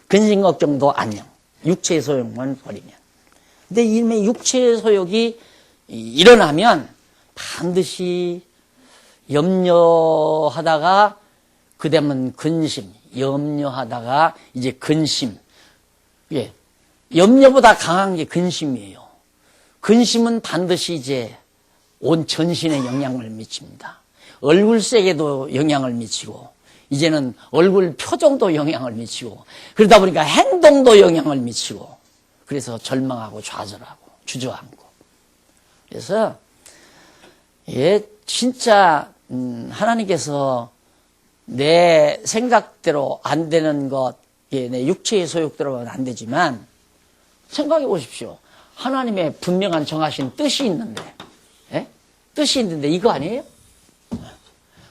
근심 걱정도 안녕. 육체의 소욕만 버리면. 근데 이미 육체의 소욕이 일어나면 반드시 염려하다가 그다음은 근심, 염려하다가 이제 근심. 염려보다 강한 게 근심이에요. 근심은 반드시 이제 온 전신에 영향을 미칩니다. 얼굴색에도 영향을 미치고, 이제는 얼굴 표정도 영향을 미치고, 그러다 보니까 행동도 영향을 미치고, 그래서 절망하고 좌절하고 주저앉고. 그래서 진짜 하나님께서 내 생각대로 안 되는 것, 내 육체의 소욕대로는 안 되지만, 생각해 보십시오. 하나님의 분명한 정하신 뜻이 있는데, 뜻이 있는데 이거 아니에요?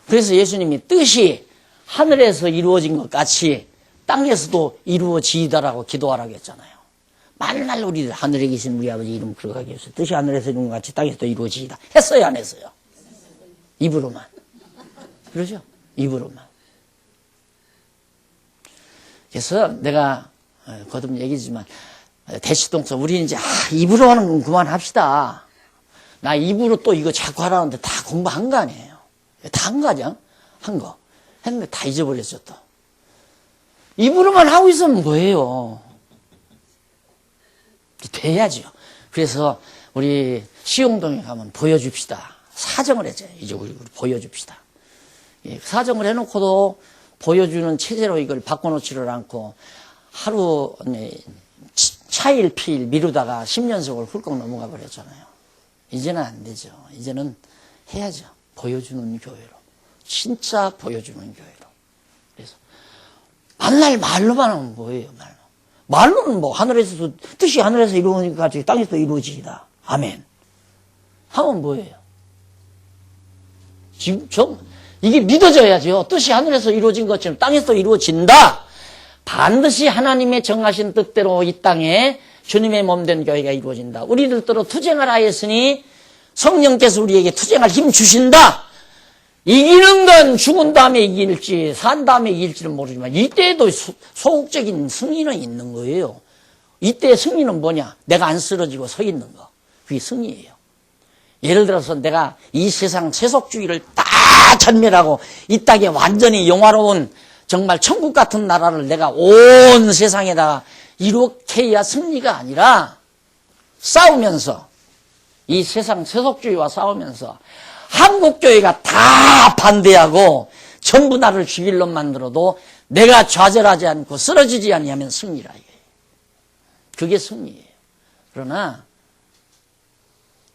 그래서 예수님이 뜻이 하늘에서 이루어진 것 같이 땅에서도 이루어지이다라고 기도하라고 했잖아요. 만날 우리들 하늘에 계신 우리 아버지 이름 그러하게 해서 뜻이 하늘에서 이룬 것 같이 땅에서도 이루어지이다. 했어요, 안 했어요? 입으로만. 그러죠? 입으로만. 그래서 내가 거듭 얘기지만 대치동서 우리 이제 입으로 하는 건 그만합시다. 나 입으로 또 이거 자꾸 하라는데 다 공부한 거 아니에요. 다 한 거죠. 한 거. 했는데 다 잊어버렸죠 또. 입으로만 하고 있으면 뭐예요. 돼야죠. 그래서 우리 시흥동에 가면 보여줍시다. 사정을 했죠. 이제 우리 보여줍시다. 사정을 해놓고도 보여주는 체제로 이걸 바꿔놓지를 않고 하루 차일 피일 미루다가 10년석을 훌쩍 넘어가 버렸잖아요. 이제는 안 되죠. 이제는 해야죠. 보여주는 교회로. 진짜 보여주는 교회로. 그래서 만날 말로만 하면 뭐예요, 말로. 말로는 뭐 하늘에서도 뜻이 하늘에서 이루어진 것 같이 땅에서도 이루어지다. 아멘. 하면 뭐예요? 지금 이게 믿어져야죠. 뜻이 하늘에서 이루어진 것처럼 땅에서 이루어진다. 반드시 하나님의 정하신 뜻대로 이 땅에 주님의 몸된 교회가 이루어진다. 우리들더러 투쟁하라 했으니 성령께서 우리에게 투쟁할 힘 주신다. 이기는 건 죽은 다음에 이길지 산 다음에 이길지는 모르지만 이때에도 소극적인 승리는 있는 거예요. 이때의 승리는 뭐냐? 내가 안 쓰러지고 서 있는 거. 그게 승리예요. 예를 들어서 내가 이 세상 세속주의를 다 전멸하고 이 땅에 완전히 영화로운 정말 천국 같은 나라를 내가 온 세상에다가 이렇게 해야 승리가 아니라 싸우면서 이 세상 세속주의와 싸우면서 한국교회가 다 반대하고 전부 나를 죽일 놈 만들어도 내가 좌절하지 않고 쓰러지지 않으면 승리라 이거예요. 그게 승리예요. 그러나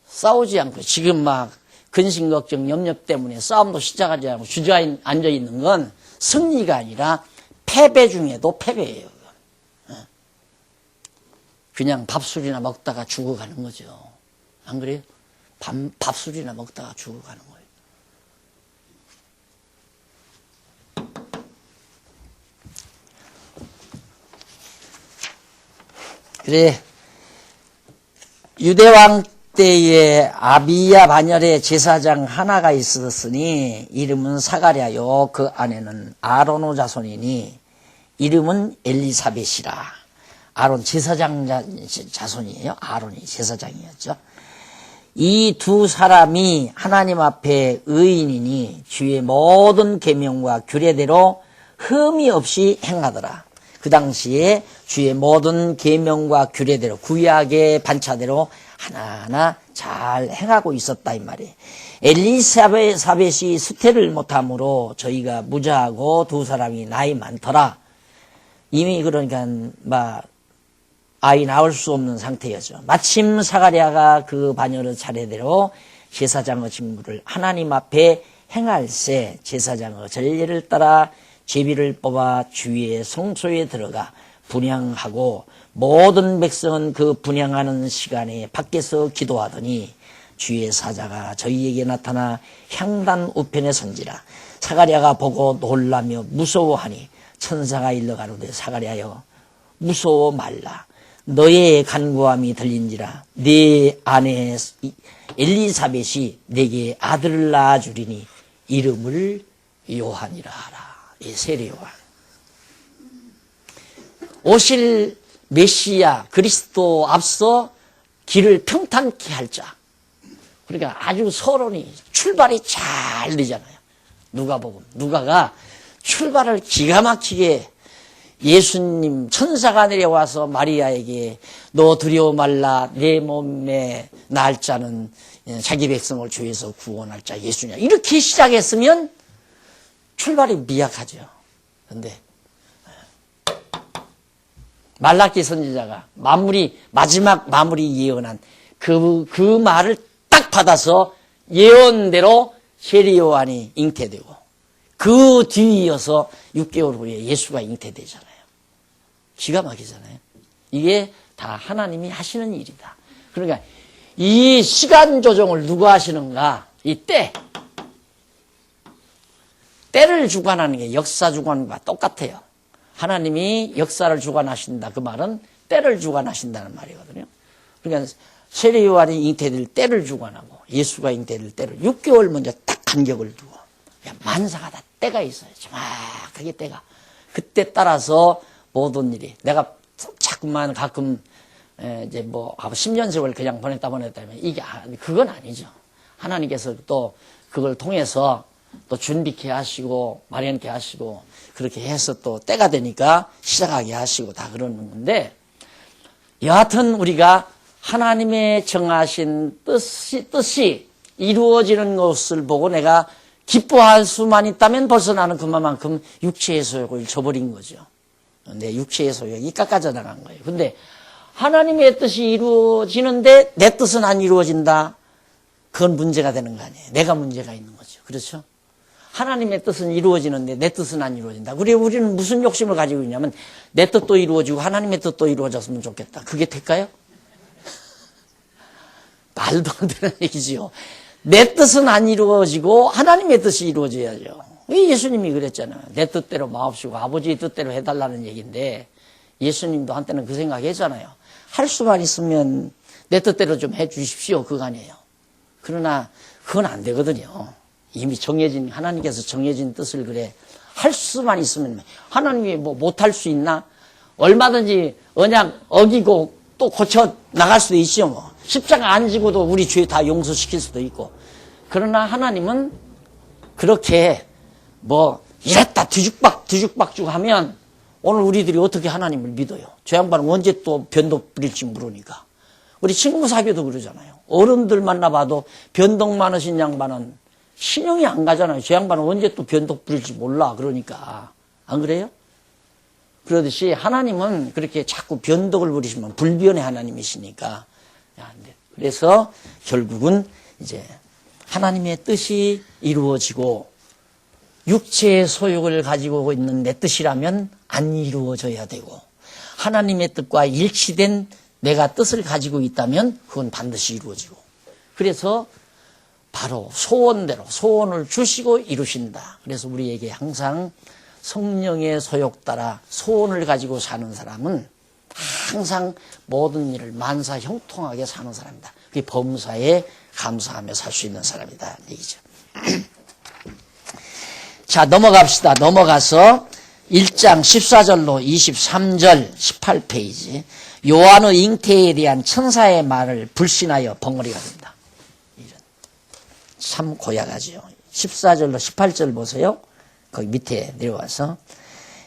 싸우지 않고 지금 막 근심 걱정 염려 때문에 싸움도 시작하지 않고 주저앉아 있는 건 승리가 아니라 패배 중에도 패배예요. 그냥 밥술이나 먹다가 죽어가는 거죠. 안 그래요? 밥술이나 먹다가 죽어가는 거예요. 그래, 유대왕 때에 아비야 반열에 제사장 하나가 있었으니 이름은 사가랴요. 그 아내는 아론의 자손이니 이름은 엘리사벳이라. 아론 제사장 자손이에요. 아론이 제사장이었죠. 이 두 사람이 하나님 앞에 의인이니 주의 모든 계명과 규례대로 흠이 없이 행하더라. 그 당시에 주의 모든 계명과 규례대로 구약의 반차대로 하나하나 잘 행하고 있었다 이 말이에요. 엘리사벳이 수태를 못하므로 저희가 무자하고 두 사람이 나이 많더라. 이미 그러니까 아이 낳을 수 없는 상태였죠. 마침 사가랴가 그 반열의 차례대로 제사장의 직무를 하나님 앞에 행할세 제사장의 전례를 따라 제비를 뽑아 주의 성소에 들어가 분향하고 모든 백성은 그 분향하는 시간에 밖에서 기도하더니 주의 사자가 저희에게 나타나 향단 우편에 선지라. 사가랴가 보고 놀라며 무서워하니 천사가 일러가로되 사가랴여 무서워 말라. 너의 간구함이 들린지라. 네 아내 엘리사벳이 내게 아들을 낳아주리니 이름을 요한이라 하라. 세례 요한. 오실 메시아 그리스도 앞서 길을 평탄케 할 자. 그러니까 아주 서론이 출발이 잘 되잖아요. 누가복음. 누가가 출발을 기가 막히게 예수님 천사가 내려와서 마리아에게 너 두려워 말라 내 몸에 낳을 자는 자기 백성을 주에서 구원할 자 예수냐 이렇게 시작했으면 출발이 미약하죠. 그런데 말라기 선지자가 마지막 마무리 예언한 그 말을 딱 받아서 예언대로 세례 요한이 잉태되고 그 뒤이어서 6개월 후에 예수가 잉태되잖아요. 기가 막히잖아요. 이게 다 하나님이 하시는 일이다. 그러니까 이 시간 조정을 누가 하시는가? 이 때를 주관하는 게 역사 주관과 똑같아요. 하나님이 역사를 주관하신다. 그 말은 때를 주관하신다는 말이거든요. 그러니까 세례 요한이 잉태될 때를 주관하고 예수가 잉태될 때를 6개월 먼저 딱 간격을 두고 만사가 다 때가 있어요. 정확하게 때가. 그때 따라서 모든 일이 내가 자꾸만 가끔 이제 10년 세월 그냥 보냈다면 이게 그건 아니죠. 하나님께서 또 그걸 통해서 또 준비케 하시고 마련케 하시고 그렇게 해서 또 때가 되니까 시작하게 하시고 다 그러는 건데 여하튼 우리가 하나님의 정하신 뜻이 이루어지는 것을 보고 내가 기뻐할 수만 있다면 벌써 나는 그만큼 육체의 소욕을 저버린 거죠. 내 육체의 소욕이 깎아져 나간 거예요. 근데 하나님의 뜻이 이루어지는데 내 뜻은 안 이루어진다. 그건 문제가 되는 거 아니에요. 내가 문제가 있는 거죠. 그렇죠? 하나님의 뜻은 이루어지는데 내 뜻은 안 이루어진다. 우리는 무슨 욕심을 가지고 있냐면 내 뜻도 이루어지고 하나님의 뜻도 이루어졌으면 좋겠다. 그게 될까요? 말도 안 되는 얘기지요. 내 뜻은 안 이루어지고 하나님의 뜻이 이루어져야죠. 왜 예수님이 그랬잖아요. 내 뜻대로 마옵시고 아버지의 뜻대로 해달라는 얘기인데 예수님도 한때는 그 생각했잖아요. 할 수만 있으면 내 뜻대로 좀 해주십시오. 그거 아니에요. 그러나 그건 안 되거든요. 이미 정해진 하나님께서 정해진 뜻을 그래 할 수만 있으면 하나님이 뭐 못할 수 있나? 얼마든지 언약 어기고 또 고쳐 나갈 수도 있죠. 뭐. 십자가 안 지고도 우리 죄 다 용서시킬 수도 있고. 그러나 하나님은 그렇게 뭐 이랬다 뒤죽박죽 하면 오늘 우리들이 어떻게 하나님을 믿어요? 저 양반은 언제 또 변덕 부릴지 모르니까. 우리 친구 사귀어도 그러잖아요. 어른들 만나봐도 변덕 많으신 양반은 신용이 안 가잖아요. 저 양반은 언제 또 변덕 부릴지 몰라. 그러니까. 안 그래요? 그러듯이 하나님은 그렇게 자꾸 변덕을 부리시면 불변의 하나님이시니까. 그래서 결국은 이제 하나님의 뜻이 이루어지고 육체의 소욕을 가지고 있는 내 뜻이라면 안 이루어져야 되고 하나님의 뜻과 일치된 내가 뜻을 가지고 있다면 그건 반드시 이루어지고 그래서 바로 소원대로 소원을 주시고 이루신다. 그래서 우리에게 항상 성령의 소욕 따라 소원을 가지고 사는 사람은 항상 모든 일을 만사 형통하게 사는 사람이다. 그게 범사에 감사하며 살 수 있는 사람이다. 얘기죠. 자, 넘어갑시다. 넘어가서 1장 14절로 23절 18페이지. 요한의 잉태에 대한 천사의 말을 불신하여 벙어리가 된다. 참 고약하지요. 14절로 18절 보세요. 거기 밑에 내려와서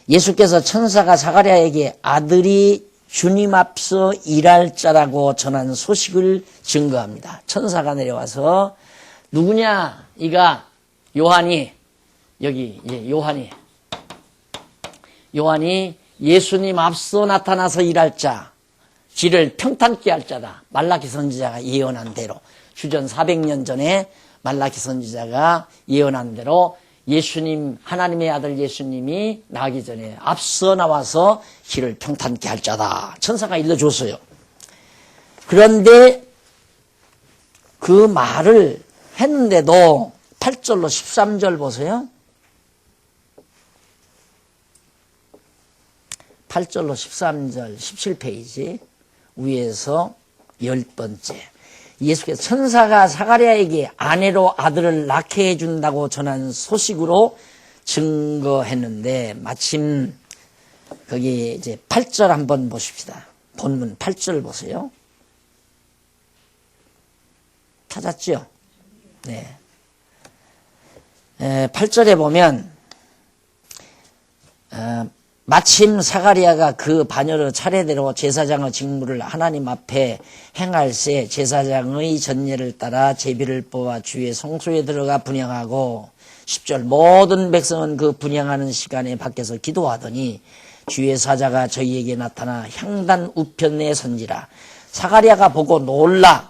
예수께서 천사가 사가랴에게 아들이 주님 앞서 일할 자라고 전한 소식을 증거합니다. 천사가 내려와서 누구냐? 이가 요한이 여기 요한이 예수님 앞서 나타나서 일할 자, 길을 평탄케 할 자다. 말라기 선지자가 예언한 대로 주전 400년 전에 말라기 선지자가 예언한 대로 예수님, 하나님의 아들 예수님이 나기 전에 앞서 나와서 길을 평탄케 할 자다. 천사가 일러줬어요. 그런데 그 말을 했는데도 8절로 13절 보세요. 8절로 13절 17페이지 위에서 10번째. 예수께서 천사가 사가랴에게 아내로 아들을 낳게 해준다고 전한 소식으로 증거했는데 마침 거기 이제 8절 한번 보십시다. 본문 8절 보세요. 찾았죠? 네. 8절에 보면 마침 사가랴가 그 바녀를 차례대로 제사장의 직무를 하나님 앞에 행할세 제사장의 전례를 따라 제비를 뽑아 주의 성소에 들어가 분향하고 10절 모든 백성은 그 분향하는 시간에 밖에서 기도하더니 주의 사자가 저희에게 나타나 향단 우편에 선지라. 사가랴가 보고 놀라며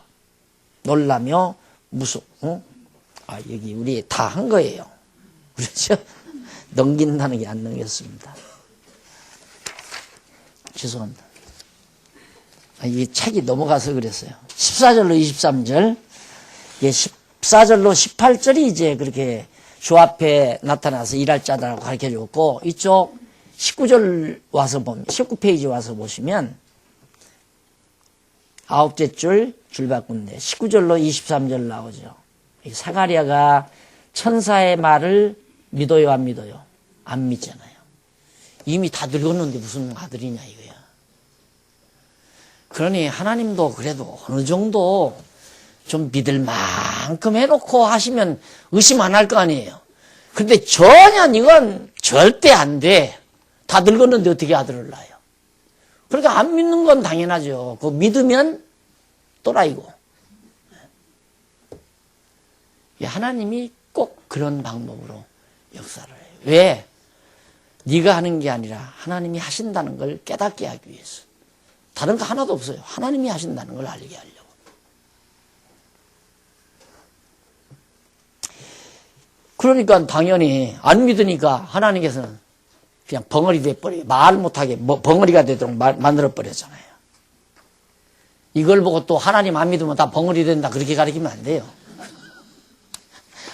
여기 우리 다 한 거예요. 그렇죠? 넘긴다는 게 안 넘겼습니다. 죄송합니다. 이 책이 넘어가서 그랬어요. 14절로 23절, 14절로 18절이 이제 그렇게 주 앞에 나타나서 일할 자라고 가르쳐 줬고, 이쪽 19절 와서 보면, 19페이지 와서 보시면, 9째 줄 바꾼데, 19절로 23절 나오죠. 사가랴가 천사의 말을 믿어요, 안 믿어요? 안 믿잖아요. 이미 다 늙었는데 무슨 아들이냐 이거야. 그러니 하나님도 그래도 어느 정도 좀 믿을 만큼 해놓고 하시면 의심 안 할 거 아니에요. 근데 전혀 이건 절대 안 돼. 다 늙었는데 어떻게 아들을 낳아요? 그러니까 안 믿는 건 당연하죠. 그거 믿으면 또라이고. 하나님이 꼭 그런 방법으로 역사를 해요. 왜? 네가 하는 게 아니라 하나님이 하신다는 걸 깨닫게 하기 위해서. 다른 거 하나도 없어요. 하나님이 하신다는 걸 알게 하려고. 그러니까 당연히 안 믿으니까 하나님께서는 그냥 벙어리 돼버려요. 말 못하게 벙어리가 되도록 만들어버렸잖아요. 이걸 보고 또 하나님 안 믿으면 다 벙어리 된다 그렇게 가르치면 안 돼요.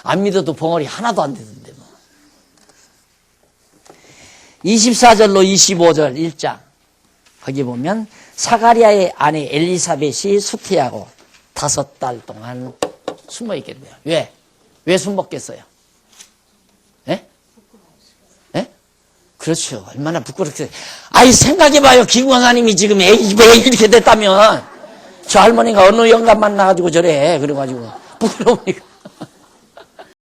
안 믿어도 벙어리 하나도 안 되던데 뭐. 24절로 25절 1장 거기 보면 사가리아의 아내 엘리사벳이 수태하고 5달 동안 숨어있게 돼요. 왜? 왜 숨었겠어요? 예? 예? 그렇죠. 얼마나 부끄럽게. 아이, 생각해봐요. 김광하님이 지금 애 이렇게 됐다면 저 할머니가 어느 영감 만나가지고 저래. 그래가지고 부끄러우니까.